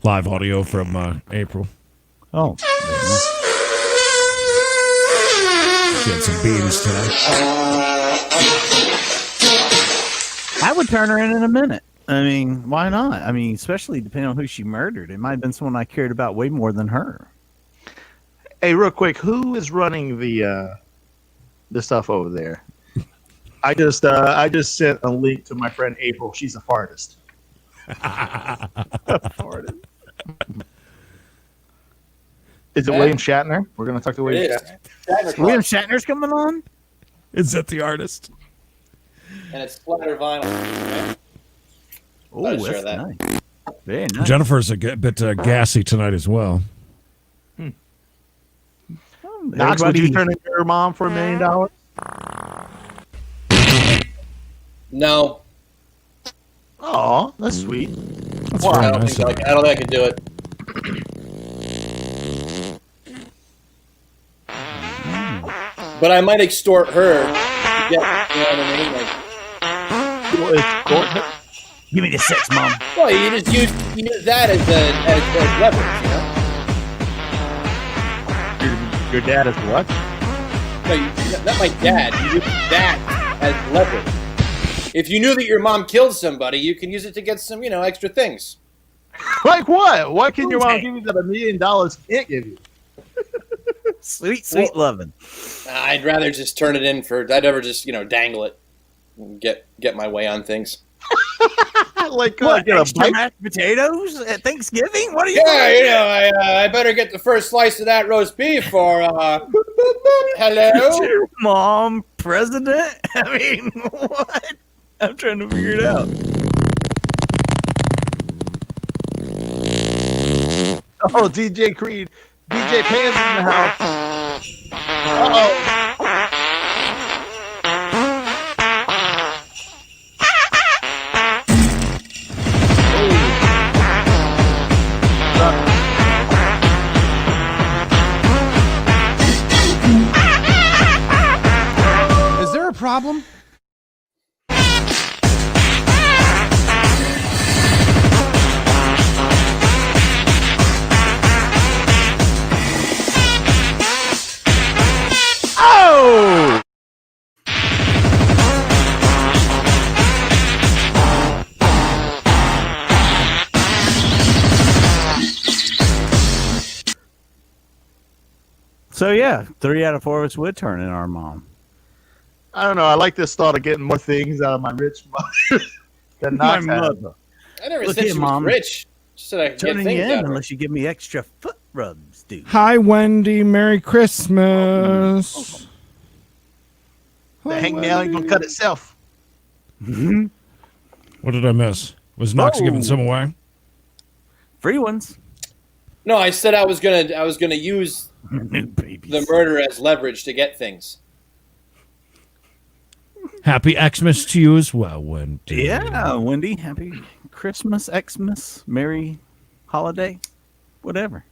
Live audio from April. Oh. She had some beans tonight. I would turn her in a minute. I mean, why not? I mean, especially depending on who she murdered. It might have been someone I cared about way more than her. Hey, real quick, who is running the stuff over there? I just sent a link to my friend April. She's a fartist. Fartist. Is it William Shatner? We're going to talk to William Shatner. William Shatner's coming on? Is that the artist? And it's splatter vinyl. Right? Oh, that's nice. Very nice. Jennifer's a bit gassy tonight as well. Knox, would you turn in your mom for $1 million? No. Oh, that's sweet. That's I don't think I can do it. But I might extort her. You know what I mean? Extort her? Give me the 6, Mom. Well, you just use that as leverage, you know? Your dad is what? No, not my dad. You use that as leverage. If you knew that your mom killed somebody, you can use it to get some, you know, extra things. Like what? What can your mom give you that $1 million can't give you? Sweet loving. I'd rather just turn it in for. I'd ever just, you know, dangle it, and get my way on things. Like what? Extra mashed potatoes at Thanksgiving? What are you? Yeah, you know, I better get the first slice of that roast beef for. Hello, is your mom president? I mean, what? I'm trying to figure it out. Oh, DJ Creed. DJ Pan's in the house. Uh-oh. Is there a problem? Oh! So yeah, 3 out of 4 of us would turn in our mom. I don't know. I like this thought of getting more things out of my rich mother than My not mother. I never Look said here, she was Mom. rich. Just said I could get Turning things you out in of her. unless you give me extra foot rubs, dude. Hi, Wendy. Merry Christmas. The hangnail ain't gonna cut itself. What did I miss? Was Knox giving some away? Free ones. No, I said I was gonna use New babies. the murder as leverage to get things. Happy Xmas to you as well, Wendy. Yeah, Wendy. Happy Christmas, Xmas, Merry Holiday, whatever.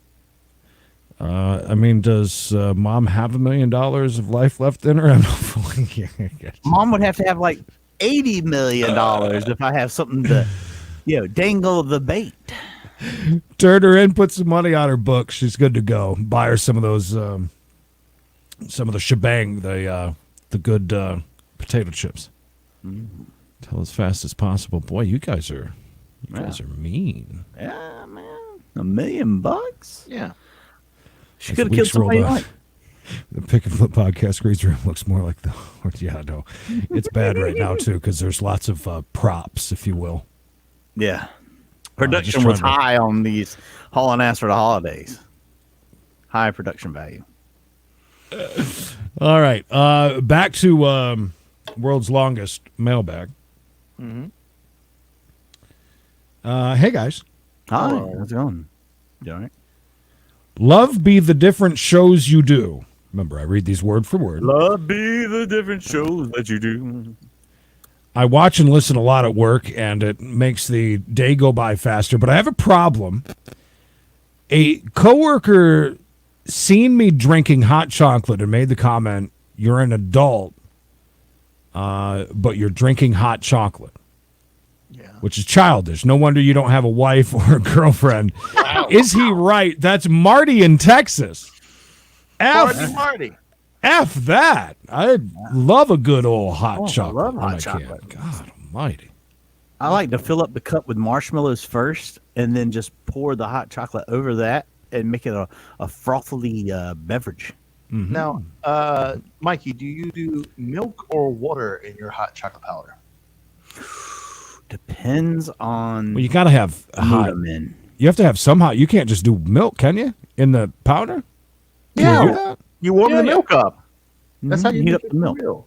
I mean, does Mom have $1 million of life left in her? I'm not Mom would have to have like $80 million if I have something to, dangle the bait. Turn her in, put some money on her book. She's good to go. Buy her some of those, some of the shebang, the good potato chips. Tell as fast as possible. Boy, you guys are mean. Yeah, man. $1 million? Yeah. She could have killed somebody like. The Pick and Flip podcast Grease Room looks more like the. Yeah, no, it's bad right now too because there's lots of props, if you will. Yeah. Production was high on these hauling ass for the holidays. High production value. All right. Back to world's longest mailbag. Mm-hmm. Hey, guys. Hi. How's it going? You all right? Love be the different shows you do. Remember, I read these word for word. Love be the different shows that you do. I watch and listen a lot at work, and it makes the day go by faster. But I have a problem. A coworker seen me drinking hot chocolate and made the comment, "You're an adult, but you're drinking hot chocolate." Yeah. Which is childish. No wonder you don't have a wife or a girlfriend. Wow. Is he right? That's Marty in Texas. Marty. F that. I love a good old hot chocolate. I love when hot I chocolate. can. God almighty. I like to fill up the cup with marshmallows first and then just pour the hot chocolate over that and make it a frothily beverage. Mm-hmm. Now, Mikey, do you do milk or water in your hot chocolate powder? Depends on Well, you got to have the mood hot. I'm in. You have to have some hot. You can't just do milk, can you? In the powder? Can you do that? You warm the milk up. That's how you Heat make up it the milk. real.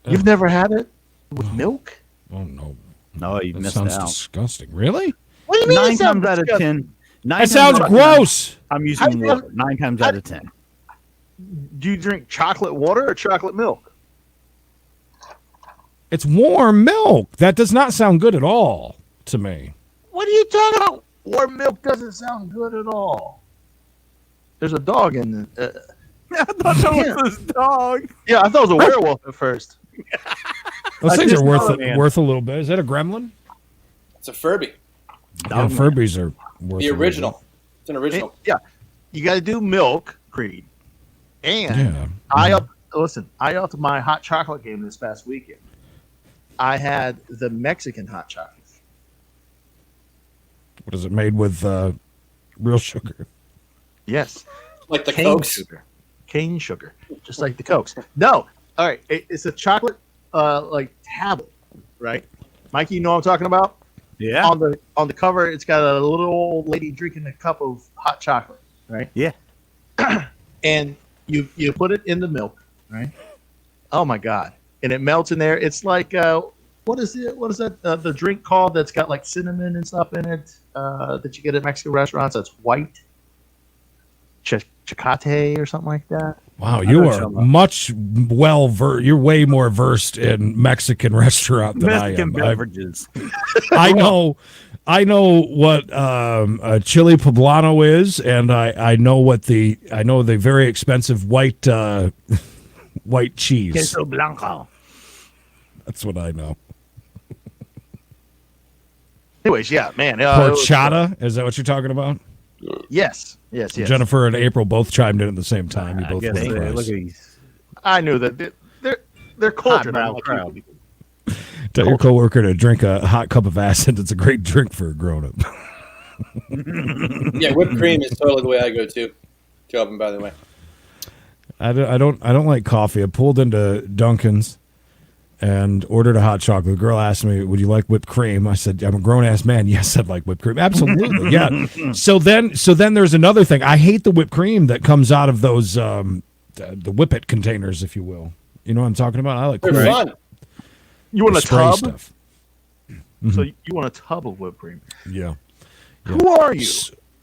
You've never had it with milk? Oh, no. No, you That missed sounds out. disgusting. Really? What do you mean? Nine it sounds times out of disgusting? 10. Nine That times sounds out of 10, gross. I'm using water. 9 times out of 10. Do you drink chocolate water or chocolate milk? It's warm milk. That does not sound good at all to me. What are you talking about? Warm milk doesn't sound good at all. There's a dog in the. I thought that was this dog. Yeah, I thought it was a werewolf at first. Those I things just are know, man. worth a little bit. Is that a gremlin? It's a Furby. Yeah, Furbies are worth The a little original. It's an original. Yeah, you got to do milk, Creed. And Yeah. I upped my hot chocolate game this past weekend. I had the Mexican hot chocolate. What is it made with? Real sugar. Yes, Like the cane Cokes. sugar, cane sugar, just like the Cokes. No, all right, it's a chocolate like tablet, right? Mikey, you know what I'm talking about? Yeah. On the cover, it's got a little old lady drinking a cup of hot chocolate, right? Yeah. And you put it in the milk, right? Oh my god! And it melts in there. It's like what is it? What is that? The drink called that's got like cinnamon and stuff in it that you get at Mexican restaurants. That's white. Chicate or something like that. Wow, you are much you're way more versed in Mexican restaurant than Mexican I am. beverages. I know what a chili poblano is, and I know the very expensive white white cheese. Queso blanco. That's what I know. Anyways, yeah, man. Horchata, is that what you're talking about? Yes. Jennifer and April both chimed in at the same time. You both Look went at across. these. I knew that they're cultured. Highbrow unlike crowd. you. Tell your coworker to drink a hot cup of acid. It's a great drink for a grown-up. Yeah, whipped cream is totally the way I go too. Job, by the way. I don't like coffee. I pulled into Dunkin's and ordered a hot chocolate. The girl asked me, "Would you like whipped cream?" I said, "I'm a grown-ass man. Yes, I'd like whipped cream. Absolutely, yeah." So then there's another thing. I hate the whipped cream that comes out of those the Whip-It containers, if you will. You know what I'm talking about? I like They're cream. fun. You want a Spray tub? stuff. So you want a tub of whipped cream? Yeah. Who are you?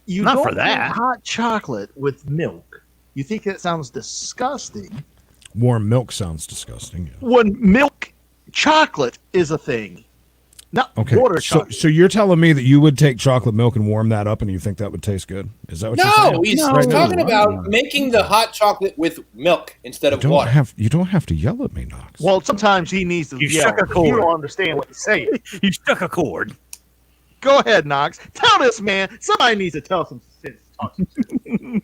You Not don't for that. drink hot chocolate with milk. You think that sounds disgusting? Warm milk sounds disgusting. Yeah. When milk chocolate is a thing, not Okay. water So chocolate. so you're telling me that you would take chocolate milk and warm that up, and you think that would taste good? Is that what you're saying? No, he's talking about making the hot chocolate with milk instead of water. You don't have to yell at me, Knox. Well, sometimes he needs to. You yell. struck a chord. You don't understand what he's saying. You stuck a cord. Go ahead, Knox. Tell this man. Somebody needs to tell some sense.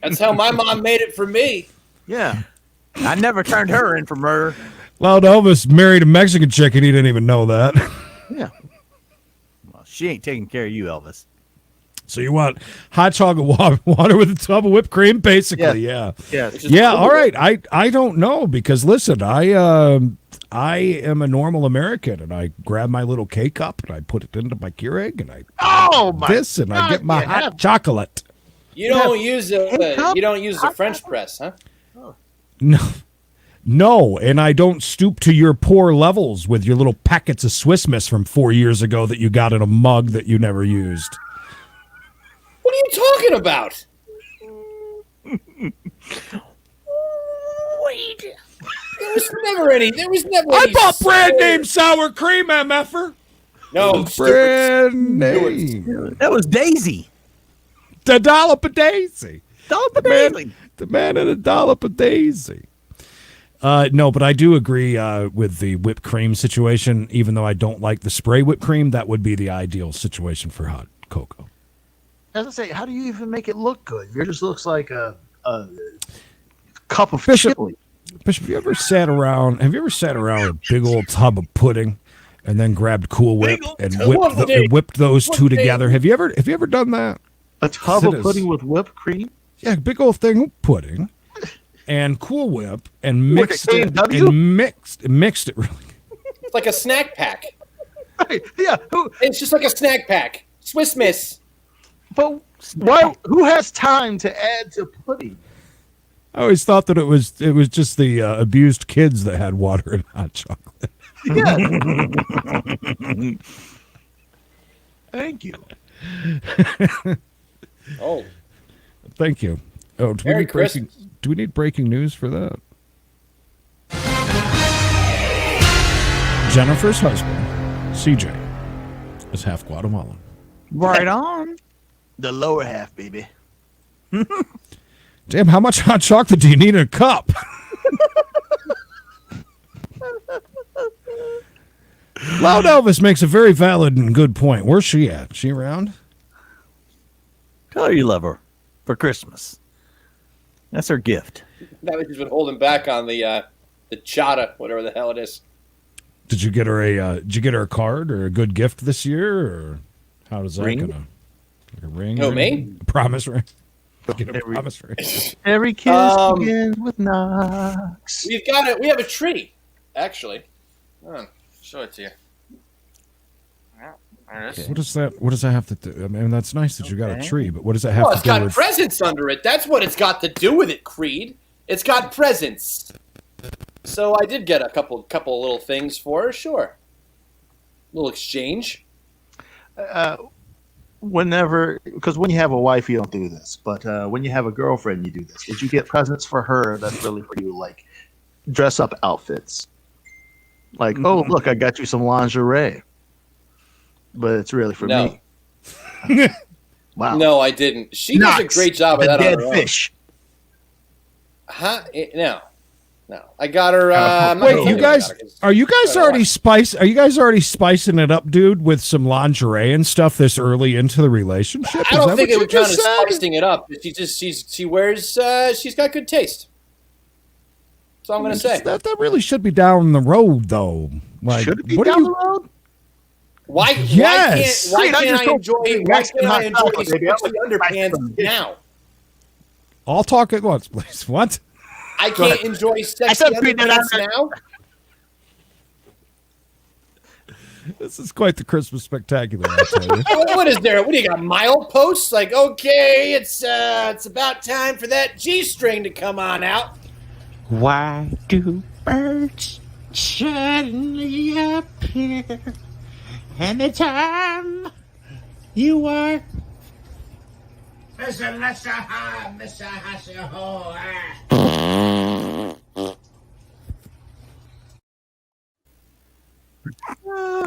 That's how my mom made it for me. Yeah. I never turned her in from her. Loud Elvis married a Mexican chick, and he didn't even know that. Yeah. Well, she ain't taking care of you, Elvis. So you want hot chocolate water with a tub of whipped cream, basically? Yeah. Yes. Yeah. All right. I don't know because listen, I am a normal American and I grab my little K-cup and I put it into my Keurig and I and I get my hot chocolate. You don't use the French press, huh? No, and I don't stoop to your poor levels with your little packets of Swiss Miss from 4 years ago that you got in a mug that you never used. What are you talking about? Wait. There was never any. I bought brand name sour cream, MFer. No, brand name. That was Daisy. The dollop of Daisy. Dollop of Daisy. The man in a dollop of Daisy. No, but I do agree with the whipped cream situation. Even though I don't like the spray whipped cream, that would be the ideal situation for hot cocoa. As I say, how do you even make it look good? It just looks like a cup of Bishop, chili. Bishop, have you ever sat around with a big old tub of pudding and then grabbed Cool Whip and whipped those two together? Have you ever done that? A tub of pudding with whipped cream? Yeah, big old thing of pudding and Cool Whip and mixed it really. It's like a snack pack. Right. Yeah. It's just like a snack pack. Swiss Miss. But why? Who has time to add to pudding? I always thought that it was just the abused kids that had water and hot chocolate. Yeah. Thank you. Oh. Thank you. Oh, do we need breaking news for that? Jennifer's husband, CJ, is half Guatemalan. Right on. The lower half, baby. Damn, how much hot chocolate do you need in a cup? Loud Elvis makes a very valid and good point. Where's she at? She around? Tell her you love her for Christmas. That's her gift. That was just been holding back on the chata, whatever the hell it is. Did you get her a card or a good gift this year, or how does that gonna? Like a ring? No, me? A promise ring. Get a promise ring. Every kiss begins with knocks. We have a tree, actually. Show it to you. What does that have to do? I mean, that's nice that you got a tree, but what does that have to do with? Well, it's got presents under it. That's what it's got to do with it, Creed. It's got presents. So I did get a couple little things for her, sure. Little exchange. Because when you have a wife, you don't do this. But when you have a girlfriend, you do this. Did you get presents for her that's really for you, like dress-up outfits? Like, oh, look, I got you some lingerie. But it's really for me. Wow. No, I didn't. She does a great job of that on her own. Fish. Huh? No. I got her. Wait, you guys already spicing it up, dude, with some lingerie and stuff this early into the relationship? I don't think it would count as spicing it up. She wears. She's got good taste. That's all I'm going to say. That really should be down the road, though. Like, should it be down the road? Why? Yes. Why can't I enjoy these underpants now? I'll talk at once, please. What? I can't enjoy sexy underpants now? This is quite the Christmas spectacular, I'll tell you. What is there? What do you got? Mileposts? Like, okay, it's about time for that G-string to come on out. Why do birds suddenly appear anytime you are?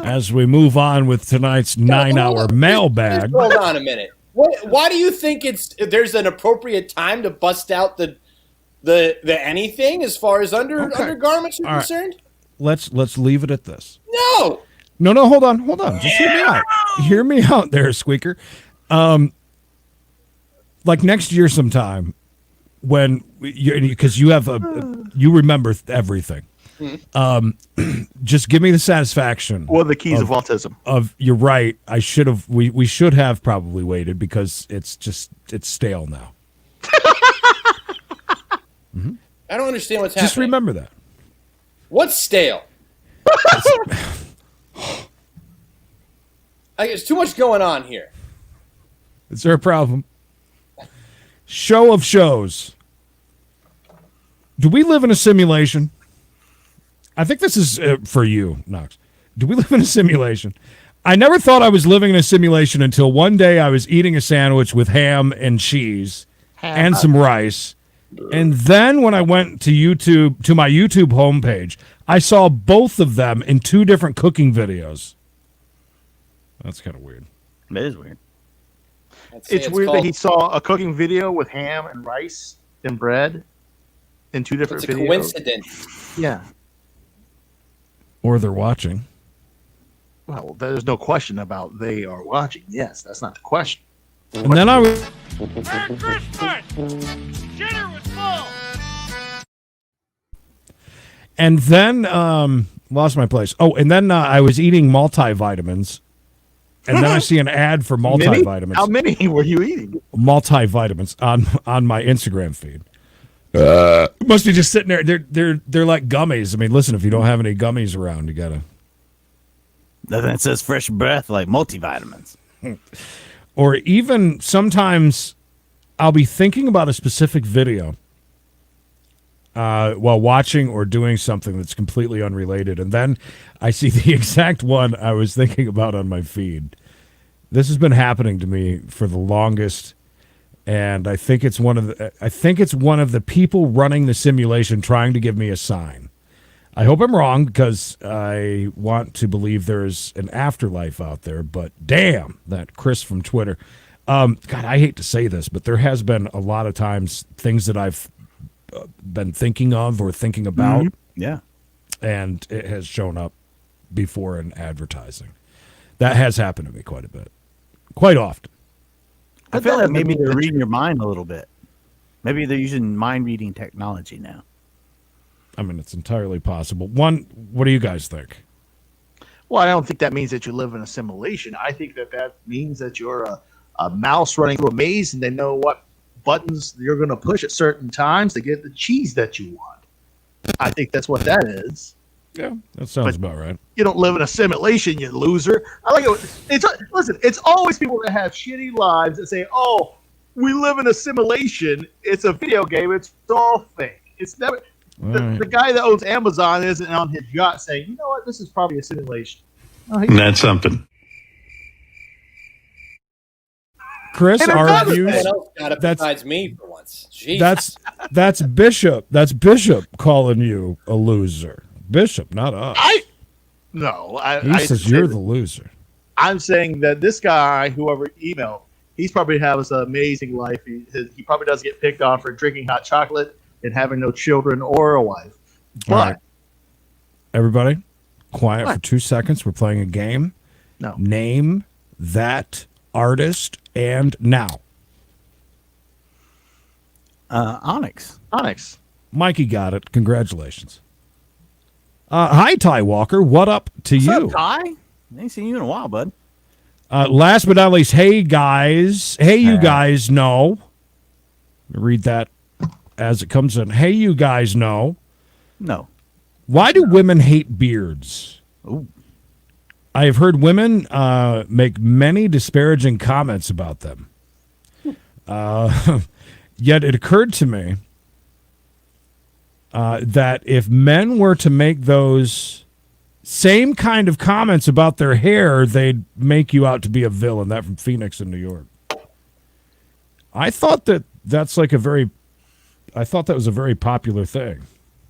As we move on with tonight's 9-hour mailbag. Hold on a minute. Why do you think there's an appropriate time to bust out the anything as far as undergarments are concerned? Let's leave it at this. No, hold on. Just hear me out. Hear me out there, Squeaker. Like next year sometime, when because you remember everything. Just give me the satisfaction. Or the keys of autism. You're right. I should have. We should have probably waited because it's stale now. I don't understand what's happening. Just remember that. What's stale? There's too much going on here. Is there a problem? Show of shows. Do we live in a simulation? I think this is for you, Knox. Do we live in a simulation? I never thought I was living in a simulation until one day I was eating a sandwich with ham and cheese and some rice. And then when I went to my YouTube homepage, I saw both of them in two different cooking videos. That's kind of weird. It is weird. It's weird that he saw a cooking video with ham and rice and bread in two different videos. It's a coincidence. Yeah. Or they're watching. Well, there's no question about they are watching. Yes, that's not the question. And then I was... And then, lost my place. Oh, and then I was eating multivitamins. And then I see an ad for multivitamins. How many were you eating? Multivitamins on my Instagram feed. Must be just sitting there. They're like gummies. I mean, listen, if you don't have any gummies around, you gotta. Nothing that says fresh breath like multivitamins. Or even sometimes I'll be thinking about a specific video while watching or doing something that's completely unrelated. And then I see the exact one I was thinking about on my feed. This has been happening to me for the longest. And I think it's one of the people running the simulation trying to give me a sign. I hope I'm wrong because I want to believe there's an afterlife out there. But damn, that Chris from Twitter. God, I hate to say this, but there has been a lot of times things that I've been thinking of or thinking about. Mm-hmm. Yeah. And it has shown up before in advertising. That has happened to me quite a bit. Quite often. I feel like maybe they're reading your mind a little bit. Maybe they're using mind-reading technology now. I mean, it's entirely possible. What do you guys think? Well, I don't think that means that you live in a simulation. I think that means that you're a mouse running through a maze and they know what buttons you're going to push at certain times to get the cheese that you want. I think that's what that is. Yeah, that sounds about right. You don't live in a simulation, you loser. I like it. Listen, it's always people that have shitty lives that say, "Oh, we live in a simulation. It's a video game. It's all fake." It's never. The guy that owns Amazon isn't on his yacht saying, "You know what? This is probably a simulation." No, that's something. Chris argues. Besides me for once. Jeez. That's Bishop. That's Bishop calling you a loser. Bishop, not us. He says you're the loser. I'm saying that this guy, whoever emailed, he's probably has an amazing life. He probably doesn't get picked on for drinking hot chocolate and having no children or a wife. But right. Everybody, quiet for 2 seconds. We're playing a game. No. Name that artist and now. Onyx. Mikey got it. Congratulations. Hi, Ty Walker. What up to you? What's up, Ty? I ain't seen you in a while, bud. Last but not least, hey, guys. Hey, you guys know. Read that as it comes in. Hey, you guys know. No. Why do women hate beards? Ooh. I have heard women make many disparaging comments about them. Yet it occurred to me that if men were to make those same kind of comments about their hair, they'd make you out to be a villain. That from Phoenix in New York. I thought that was a very popular thing.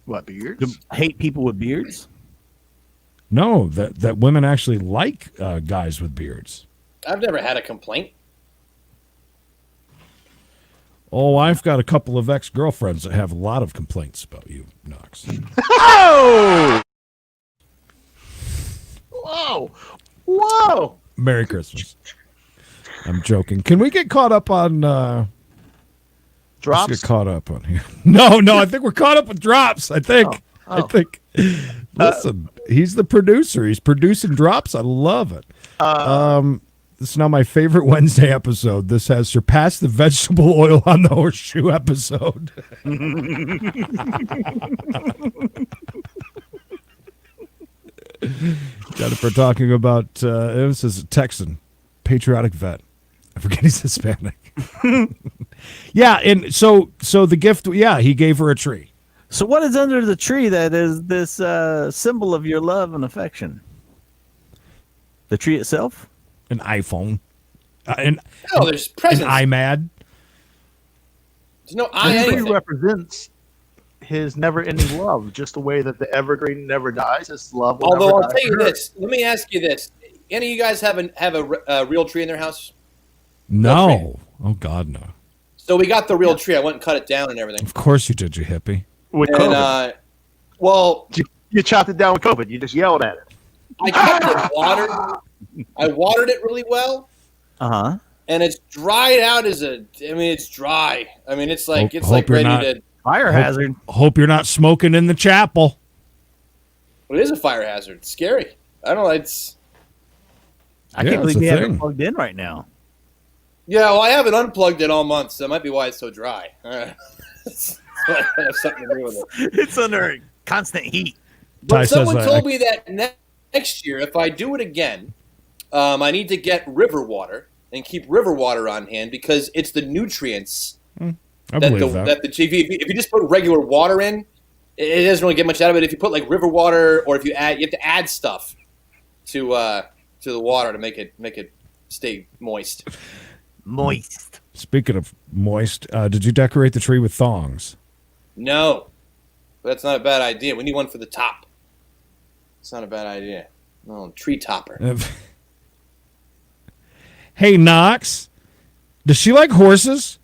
What, beards? Hate people with beards? No, that women actually like guys with beards. I've never had a complaint. Oh, I've got a couple of ex-girlfriends that have a lot of complaints about you, Knox. Oh! Whoa! Merry Christmas. I'm joking. Can we get caught up on drops? Let's get caught up on here. No, I think we're caught up with drops. I think. Listen, he's the producer. He's producing drops. I love it. This is now my favorite Wednesday episode. This has surpassed the vegetable oil on the horseshoe episode. Jennifer talking about this is a Texan, patriotic vet. I forget he's Hispanic. Yeah, and so the gift, yeah, he gave her a tree. So what is under the tree that is this symbol of your love and affection? The tree itself? An iPhone. There's presents. An iMad. There's no The tree anything. represents his never-ending love, just the way that the evergreen never dies. His love. Will Although never I'll die tell you for her. this. Let me ask you this. Any of you guys have a real tree in their house? No. Oh, God, no. So we got the real tree. I went and cut it down and everything. Of course you did, you hippie. With And, COVID, well, you chopped it down with COVID. You just yelled at it. I kept it watered. I watered it really well, Uh-huh. and it's dried out it's dry. I mean, it's like Hope you're ready not- to. Fire hazard. Hope you're not smoking in the chapel. Well, it is a fire hazard. It's scary. I don't know. It's I Yeah, can't believe it's a we have thing. it plugged in right now. yeah. Well, I haven't unplugged it all month, so that might be why it's so dry. That's something to do with it. It's under constant heat. Ty But says someone I- told me that next year, if I do it again, I need to get river water and keep river water on hand because it's the nutrients I believe that the if you just put regular water in, it doesn't really get much out of it. If you put like river water, or if you have to add stuff to the water to make it stay moist. Moist. Speaking of moist, did you decorate the tree with thongs? No, but that's not a bad idea. We need one for the top. It's not a bad idea. No, tree topper. Hey, Knox, does she like horses?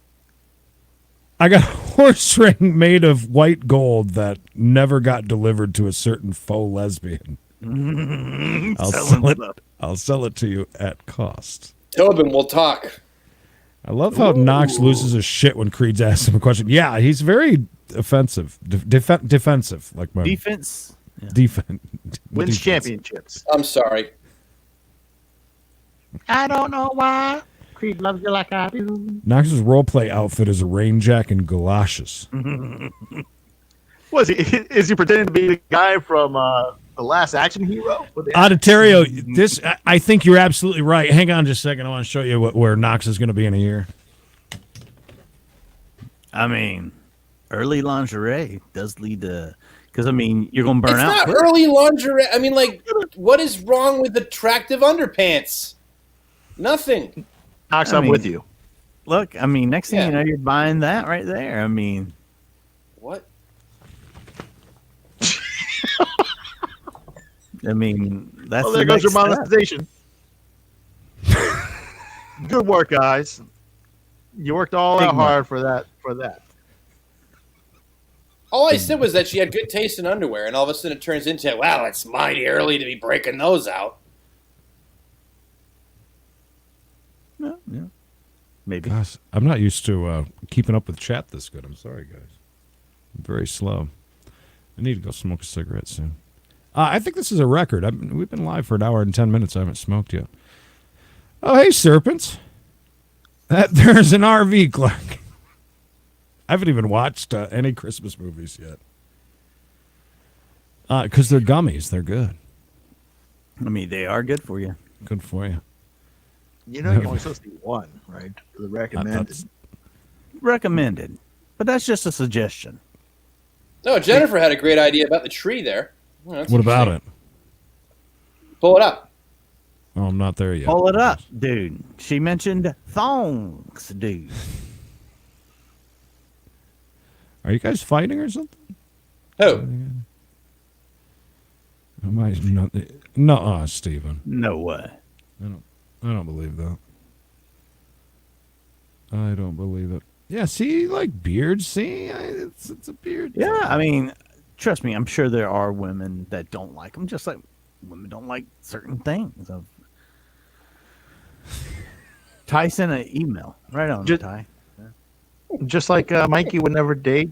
I got a horse ring made of white gold that never got delivered to a certain faux lesbian. I'll sell it to you at cost. Tobin, we'll talk. I love how Knox loses his shit when Creed's asks him a question. Yeah, he's very offensive, defensive, like my Defense. defense. Wins championships. I'm sorry. I don't know why Creed loves you like I do. Knox's roleplay outfit is a rain jacket and galoshes. Was he? Is he pretending to be the guy from the Last Action Hero? Auditorio, this I think you're absolutely right. Hang on just a second. I want to show you where Knox is going to be in a year. I mean, early lingerie does lead to, because I mean, you're going to burn It's out. not early lingerie. I mean, like, what is wrong with attractive underpants? Nothing. Knox, I I'm mean- with you. Look, I mean, next thing Yeah. you know, you're buying that right there. I mean, What? That's Well, the there goes your next step. monetization. Good work, guys. You worked all Big out money. hard for that. All I said was that she had good taste in underwear, and all of a sudden it turns into, wow, it's mighty early to be breaking those out. Yeah, maybe. Gosh, I'm not used to keeping up with chat this good. I'm sorry, guys. I'm very slow. I need to go smoke a cigarette soon. I think this is a record. We've been live for an hour and 10 minutes. I haven't smoked yet. Oh, hey, Serpents. There's an RV, Clark. I haven't even watched any Christmas movies yet. Because they're gummies. They're good. I mean, they are good for you. Good for you. You know, you're only supposed to eat one, right? The recommended. That's- Recommended. But that's just a suggestion. No, Jennifer had a great idea about the tree there. Oh, that's What about interesting. it? Pull it up. Oh, I'm not there yet. Pull it up, dude. She mentioned thongs, dude. Are you guys fighting or something? Who? Am I not? No, Steven. No way. I don't believe that. I don't believe it. Yeah, see, like beards. See, it's a beard. Yeah, I mean, trust me, I'm sure there are women that don't like them, just like women don't like certain things. Ty sent an email. Right on, Just- Ty. Just like Mikey would never date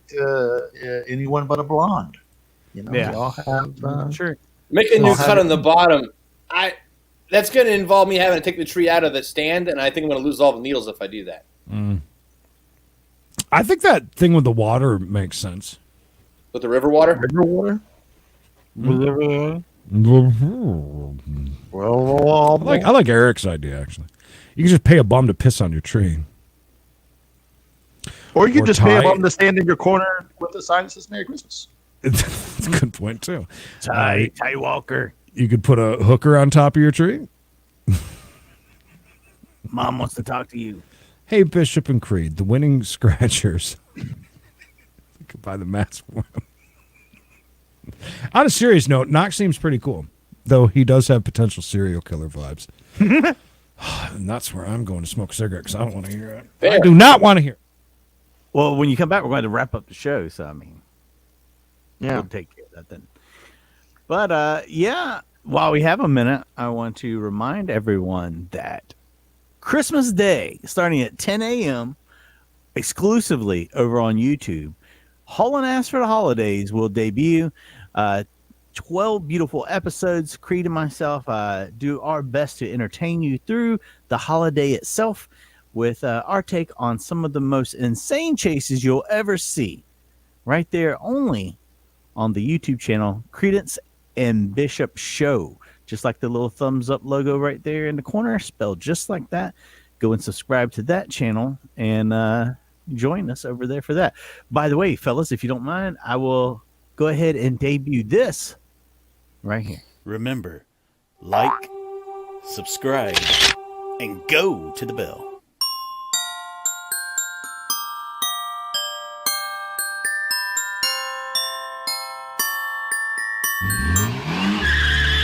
anyone but a blonde. You know, we all have. Sure. Make a new cut on the bottom. That's going to involve me having to take the tree out of the stand, and I think I'm going to lose all the needles if I do that. I think that thing with the water makes sense. With the river water? River water? Well, I like Eric's idea, actually. You can just pay a bum to piss on your tree. Or you can just pay a bum to stand in your corner with a sign that says Merry Christmas. That's a good point, too. Ty Walker. You could put a hooker on top of your tree. Mom wants to talk to you. Hey, Bishop and Creed, the winning scratchers. You could buy the mask for him. On a serious note, Knox seems pretty cool, though he does have potential serial killer vibes. And that's where I'm going to smoke a cigarette because I don't want to hear it. Fair. I do not want to hear it. Well, when you come back, we're going to wrap up the show. So, I mean, we'll take care of that then. But, while we have a minute, I want to remind everyone that Christmas Day, starting at 10 a.m., exclusively over on YouTube, Haulin' Ass for the Holidays will debut. 12 beautiful episodes. Creed and myself do our best to entertain you through the holiday itself with our take on some of the most insane chases you'll ever see. Right there, only on the YouTube channel, Creedence and Bishop Show. Just like the little thumbs up logo right there in the corner, spelled just like that. Go and subscribe to that channel and join us over there for that. By the way, fellas, if you don't mind, I will go ahead and debut this right here. Remember, like, subscribe, and go to the bell.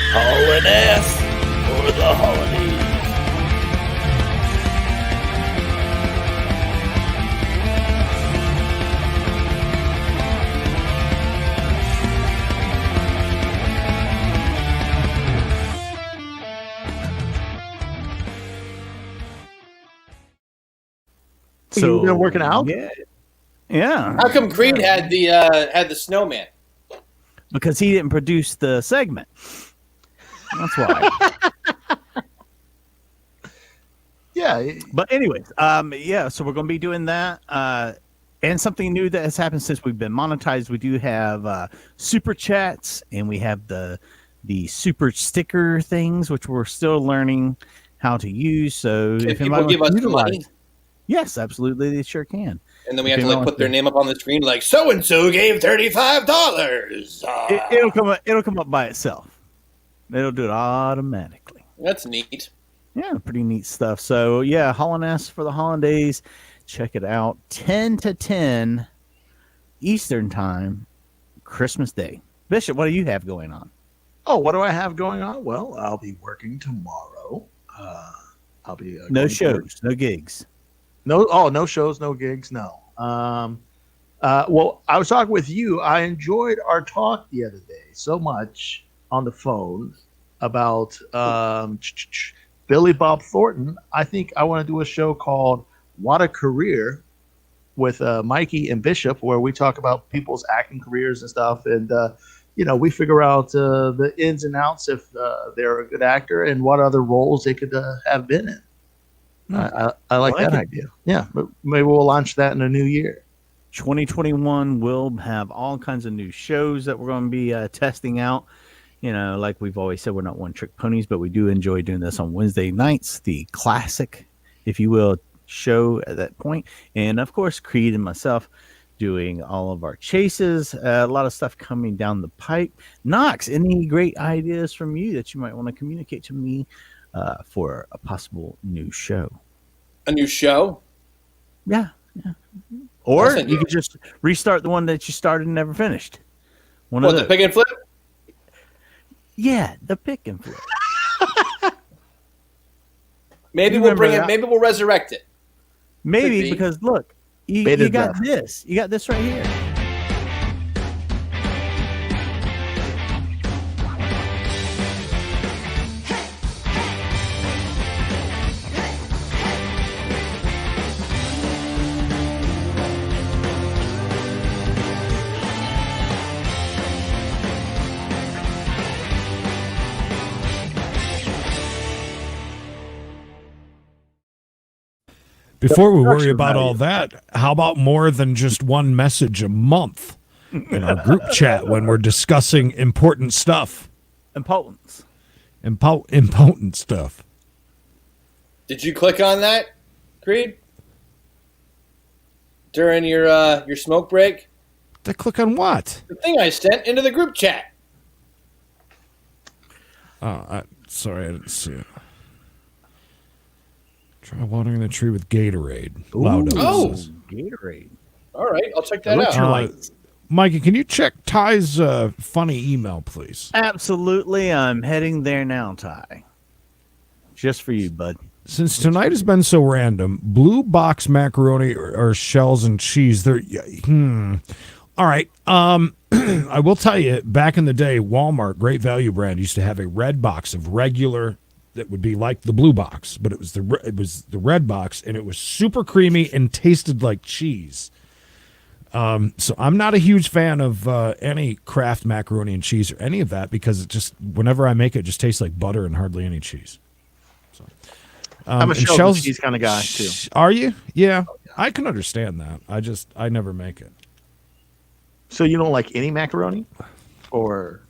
Haulin' ass for the holidays. So you've been working out? Yeah. How come Creed had the snowman? Because he didn't produce the segment. That's why. Yeah. But anyways, so we're going to be doing that. And something new that has happened since we've been monetized. We do have super chats, and we have the super sticker things, which we're still learning how to use. So if people give us money, yes, absolutely, they sure can. And then we have to put their name up on the screen, like so and so gave $35. It'll come up by itself. It'll do it automatically. That's neat. Yeah, pretty neat stuff. So yeah, Haulin' Ass for the holidays. Check it out. 10 to 10 Eastern time, Christmas Day. Bishop, what do you have going on? Oh, what do I have going on? Well, I'll be working tomorrow. I'll be no shows, no gigs. No shows, no gigs, no. Well, I was talking with you. I enjoyed our talk the other day so much on the phone about Billy Bob Thornton. I think I want to do a show called What a Career with Mikey and Bishop, where we talk about people's acting careers and stuff. And, we figure out the ins and outs if they're a good actor and what other roles they could have been in. I like that idea. Yeah, but maybe we'll launch that in the new year. 2021 will have all kinds of new shows that we're going to be testing out. Like we've always said, we're not one-trick ponies, but we do enjoy doing this on Wednesday nights, the classic, if you will, show at that point. And, of course, Creed and myself doing all of our chases, a lot of stuff coming down the pipe. Knox, any great ideas from you that you might want to communicate to me for a possible new show? A new show? Yeah. Or you could just restart the one that you started and never finished. The pick and flip? Yeah, the pick and flip. Maybe we'll bring it. Maybe we'll resurrect it. Maybe because look, you got this. You got this right here. Before we worry about all that, how about more than just one message a month in our group chat when we're discussing important stuff? Impotence. Impotent stuff. Did you click on that, Creed? During your smoke break? To click on what? The thing I sent into the group chat. Oh, sorry, I didn't see it. Try watering the tree with Gatorade. Loud emphasis. Gatorade. All right, I'll check that out. Mikey, can you check Ty's funny email, please? Absolutely. I'm heading there now, Ty. Just for you, bud. Since tonight has been so random, blue box macaroni or shells and cheese, they're All right. I will tell you, back in the day, Walmart, great value brand, used to have a red box of regular that would be like the blue box, but it was the red box, and it was super creamy and tasted like cheese. So I'm not a huge fan of any Kraft macaroni and cheese or any of that because it just, whenever I make it, just tastes like butter and hardly any cheese. So I'm a shells and cheese kind of guy too. Are you? Yeah, I can understand that. I never make it. So you don't like any macaroni, or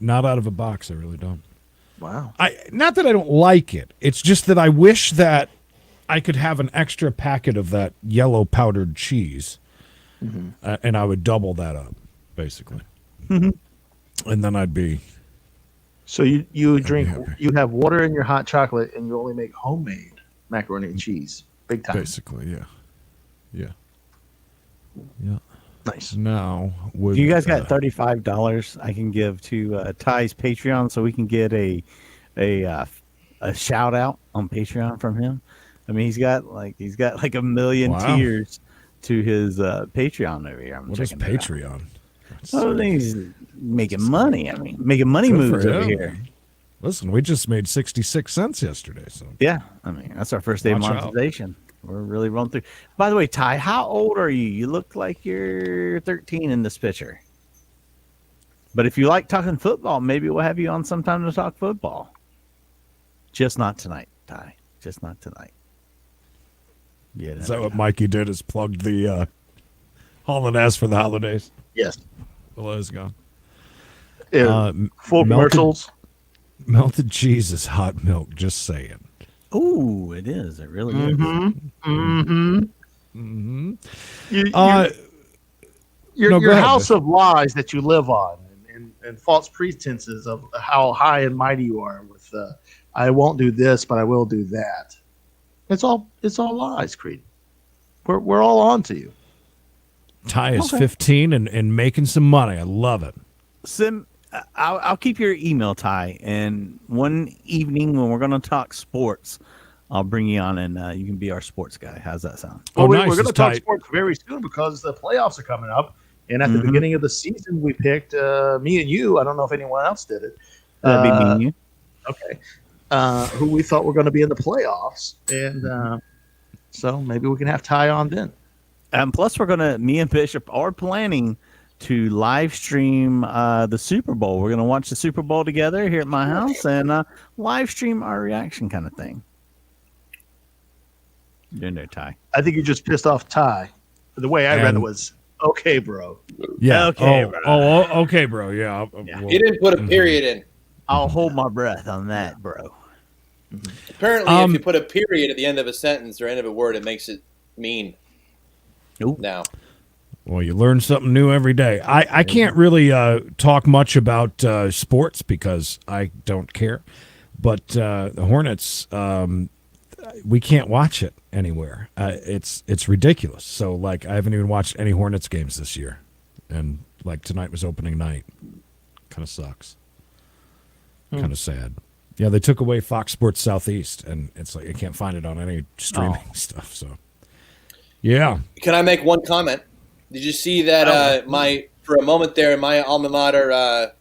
not out of a box? I really don't. Wow. Not that I don't like it. It's just that I wish that I could have an extra packet of that yellow powdered cheese, and I would double that up, basically. And then I'd be. So you drink, you have water in your hot chocolate, and you only make homemade macaroni and cheese, big time. Basically, yeah. Nice. Now, you guys got $35 I can give to Ty's Patreon, so we can get a shout out on Patreon from him. I mean, he's got like a million tiers to his Patreon over here. What is Patreon? Oh, he's making money. I mean, making money moves over here. Listen, we just made 66 cents yesterday. So yeah, I mean, that's our first day of monetization. We're really rolling through. By the way, Ty, how old are you? You look like you're 13 in this picture. But if you like talking football, maybe we'll have you on sometime to talk football. Just not tonight, Ty. Just not tonight. Yeah. Is that what Mikey did? Is plugged the Hall & S for the holidays? Yes. Well, it's gone. Full commercials. Melted cheese is hot milk. Just saying. Ooh, it is. It really is. Your house of lies that you live on, and false pretenses of how high and mighty you are. With I won't do this, but I will do that. It's all lies, Creed. We're all on to you. Ty is 15 and making some money. I love it. Sim, I'll keep your email, Ty, and one evening when we're going to talk sports, I'll bring you on and you can be our sports guy. How's that sound? Well, we're going to talk sports very soon because the playoffs are coming up, and at the beginning of the season, we picked me and you. I don't know if anyone else did it. That'd be me and you. Okay. Who we thought were going to be in the playoffs, and so maybe we can have Ty on then. And plus, me and Bishop are planning to live stream the Super Bowl. We're going to watch the Super Bowl together here at my house and live stream our reaction kind of thing. You're in there, Ty. I think you just pissed off Ty. The way I read it was, okay, bro. Yeah. Okay, bro. Okay, bro. Yeah. Well, you didn't put a period in. I'll hold my breath on that, bro. Apparently, if you put a period at the end of a sentence or end of a word, it makes it mean. Nope. Now. Well, you learn something new every day. I can't really talk much about sports because I don't care. But the Hornets, we can't watch it anywhere. It's ridiculous. So, like, I haven't even watched any Hornets games this year. And, like, tonight was opening night. Kind of sucks. Kind of sad. Yeah, they took away Fox Sports Southeast, and it's like I can't find it on any streaming stuff. So, yeah. Can I make one comment? Did you see that for a moment there in my alma mater, or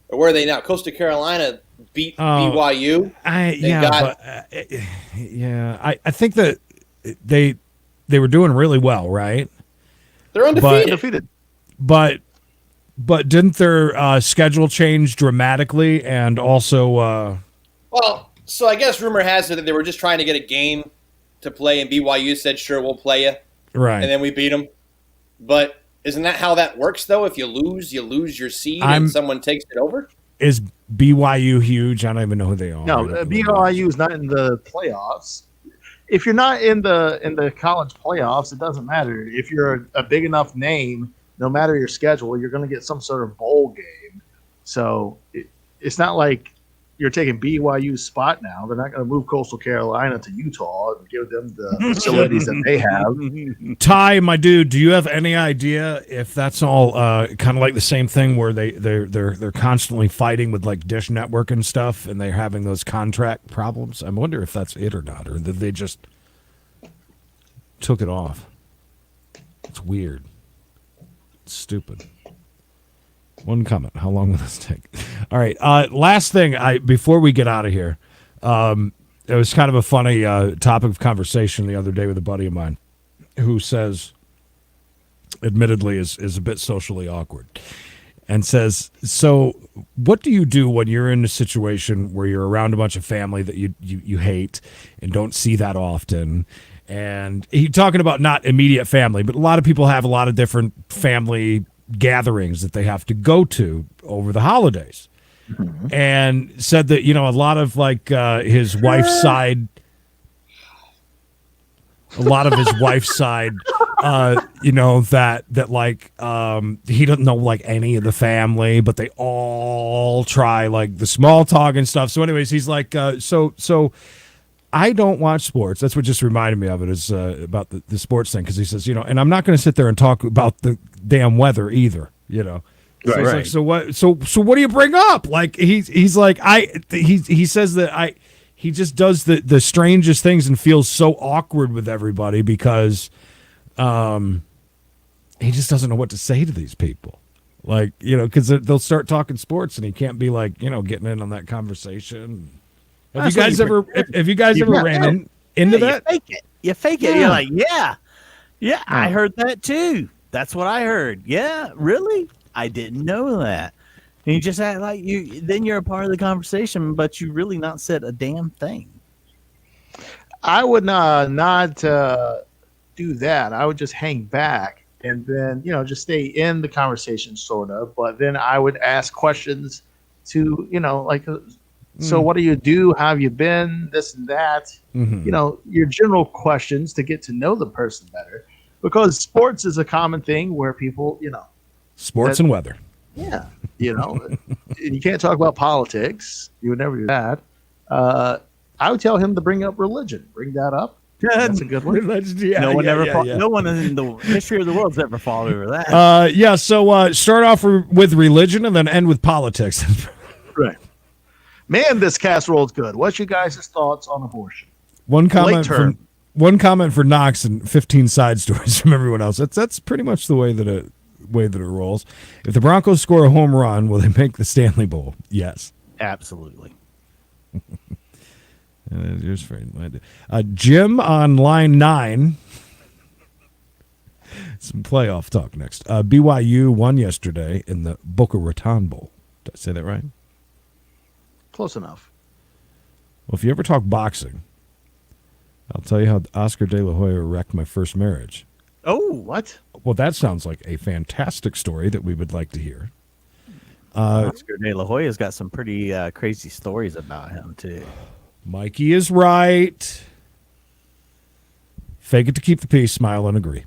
where are they now? Coastal Carolina beat BYU. I think that they were doing really well, right? They're undefeated. But didn't their schedule change dramatically? And also, well, so I guess rumor has it that they were just trying to get a game to play, and BYU said, "Sure, we'll play you," right? And then we beat them. But isn't that how that works, though? If you lose your seed, and someone takes it over. Is BYU huge? I don't even know who they are. No, BYU is not in the playoffs. If you're not in the college playoffs, it doesn't matter. If you're a big enough name, no matter your schedule, you're going to get some sort of bowl game. So it's not like you're taking BYU's spot now. They're not going to move Coastal Carolina to Utah and give them the facilities that they have. Ty, my dude, do you have any idea if that's all kind of like the same thing where they're constantly fighting with like Dish Network and stuff, and they're having those contract problems? I wonder if that's it or not, or did they just took it off? It's weird. It's stupid. One comment. How long will this take? All right. Last thing, before we get out of here, it was kind of a funny topic of conversation the other day with a buddy of mine who says, admittedly, is a bit socially awkward, and says, so what do you do when you're in a situation where you're around a bunch of family that you hate and don't see that often? And he's talking about not immediate family, but a lot of people have a lot of different family gatherings that they have to go to over the holidays, and said that, a lot of like his wife's side, that like he doesn't know like any of the family, but they all try like the small talk and stuff. So anyways, he's like, so I don't watch sports. That's what just reminded me of it, is about the sports thing, because he says, and I'm not going to sit there and talk about the damn weather either, So Right, he's right. like, so what? So what do you bring up? Like he's like he says that he just does the strangest things and feels so awkward with everybody because he just doesn't know what to say to these people. Like, because they'll start talking sports and he can't be like, getting in on that conversation. Have you guys ever ran into that? You fake it. You're like, yeah, I heard that too. That's what I heard. Yeah, really? I didn't know that. And you just act like then you're a part of the conversation, but you really not said a damn thing. I would not do that. I would just hang back and then, just stay in the conversation sort of, but then I would ask questions to, like, so what do you do? How have you been? This and that. Your general questions to get to know the person better, because sports is a common thing where people, sports and weather. Yeah. You can't talk about politics. You would never do that. I would tell him to bring up religion. Bring that up. That's a good one. No one in the history of the world's ever fallen over that. So start off with religion and then end with politics. Right. Man, this casserole's good. What's your guys' thoughts on abortion? One comment for Knox and 15 side stories from everyone else. That's pretty much the way that it rolls. If the Broncos score a home run, will they make the Stanley Bowl? Yes. Absolutely. Jim on line 9. Some playoff talk next. BYU won yesterday in the Boca Raton Bowl. Did I say that right? Close enough. Well, if you ever talk boxing, I'll tell you how Oscar De La Hoya wrecked my first marriage. Oh, what? Well, that sounds like a fantastic story that we would like to hear. Oscar De La Hoya's got some pretty crazy stories about him, too. Mikey is right. Fake it to keep the peace, smile and agree.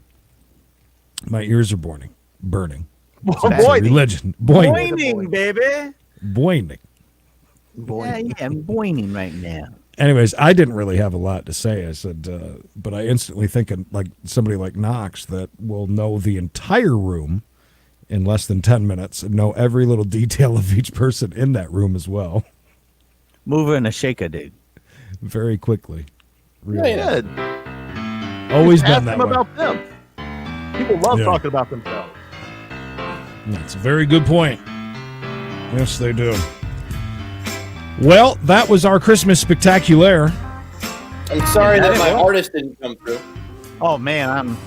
My ears are burning. Boining. Religion. Boining, baby. Boining. Yeah, I'm boining right now. Anyways, I didn't really have a lot to say. I said, but I instantly think of like somebody like Knox that will know the entire room in less than 10 minutes and know every little detail of each person in that room as well. Mover and a shaker, dude. Very quickly. Really good. Always been that them way. About them. People love talking about themselves. That's a very good point. Yes, they do. Well, that was our Christmas spectacular. I'm sorry that my artist didn't come through. Oh man,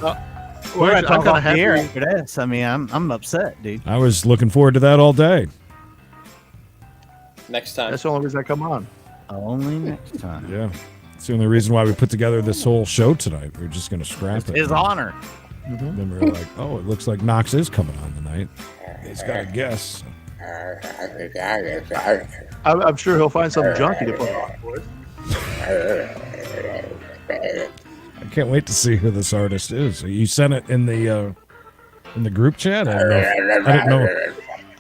we're gonna talk off the air after this. I mean, I'm upset, dude. I was looking forward to that all day. Next time. That's the only reason I come on. Only next time. Yeah. It's the only reason why we put together this whole show tonight. We're just going to scrap it. His honor. Then we were like, oh, it looks like Knox is coming on tonight. He's got a guess. I'm sure he'll find some junkie to put on for us. I can't wait to see who this artist is. You sent it in the group chat. I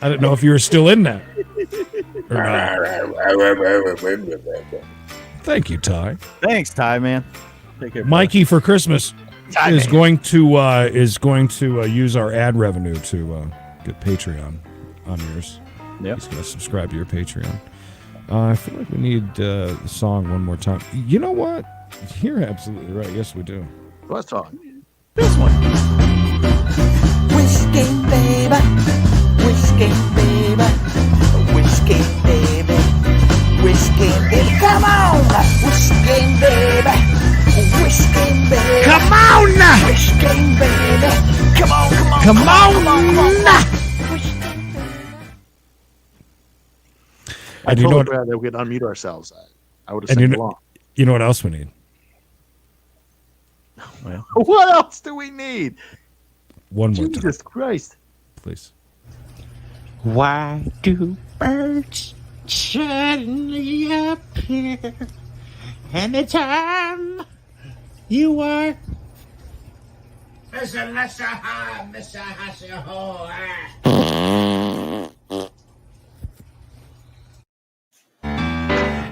didn't know if you were still in that. Or not. Thank you, Ty. Thanks, Ty, man. Take care, Mikey for Christmas is going to use our ad revenue to get Patreon on yours. Yep. He's going to subscribe to your Patreon. I feel like we need the song one more time. You know what? You're absolutely right. Yes, we do. What song? This one. Whiskey baby, whiskey baby, whiskey baby, whiskey baby, come on, whiskey baby, whiskey baby, Come on! whiskey baby, come on, Come on! I And you know told what? Brad that we could unmute ourselves. I would have And sent you along. know what else we need? What else do we need? One more time, Jesus Christ. please. Why do birds suddenly appear anytime you are?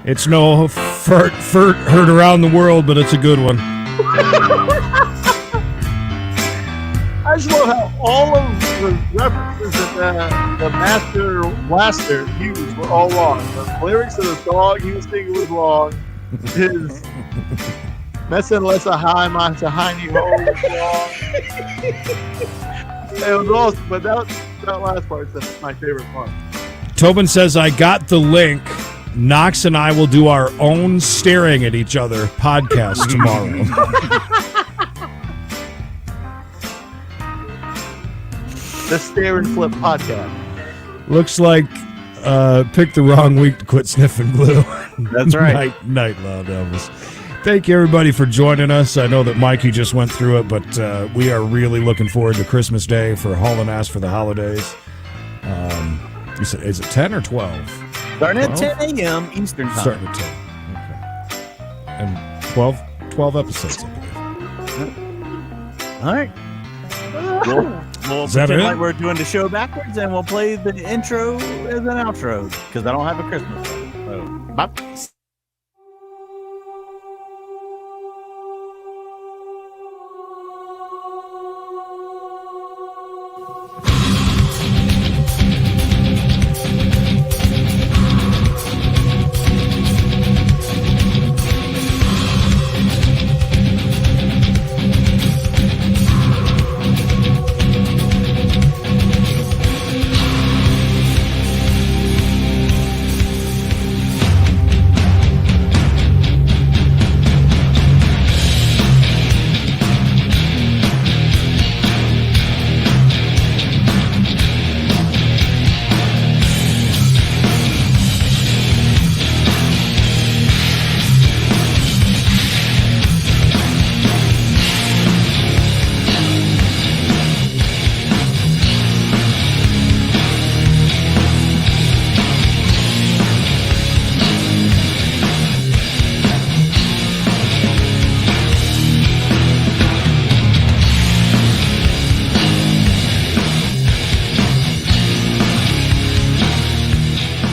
It's no furt heard around the world, but it's a good one. I just love how all of the references that the Master Blaster used were all wrong. The lyrics of the song he was thinking was wrong. His Messin' Less a High Monster Heiny Ho was wrong. It was awesome, but that last part is my favorite part. Tobin says, I got the link. Knox and I will do our own staring at each other podcast tomorrow. The Stare and Flip podcast. Looks like picked the wrong week to quit sniffing glue. That's right. Night Loud Elvis. Thank you, everybody, for joining us. I know that Mikey just went through it, but we are really looking forward to Christmas Day for hauling ass for the holidays. You said, is it 10 or 12? Starting at 10 a.m. Eastern Time. Starting at 10. Okay. And 12 episodes, I believe. All right. We'll Is that pretend it? like we're doing the show backwards, and we'll play the intro as an outro because I don't have a Christmas song. So, bye.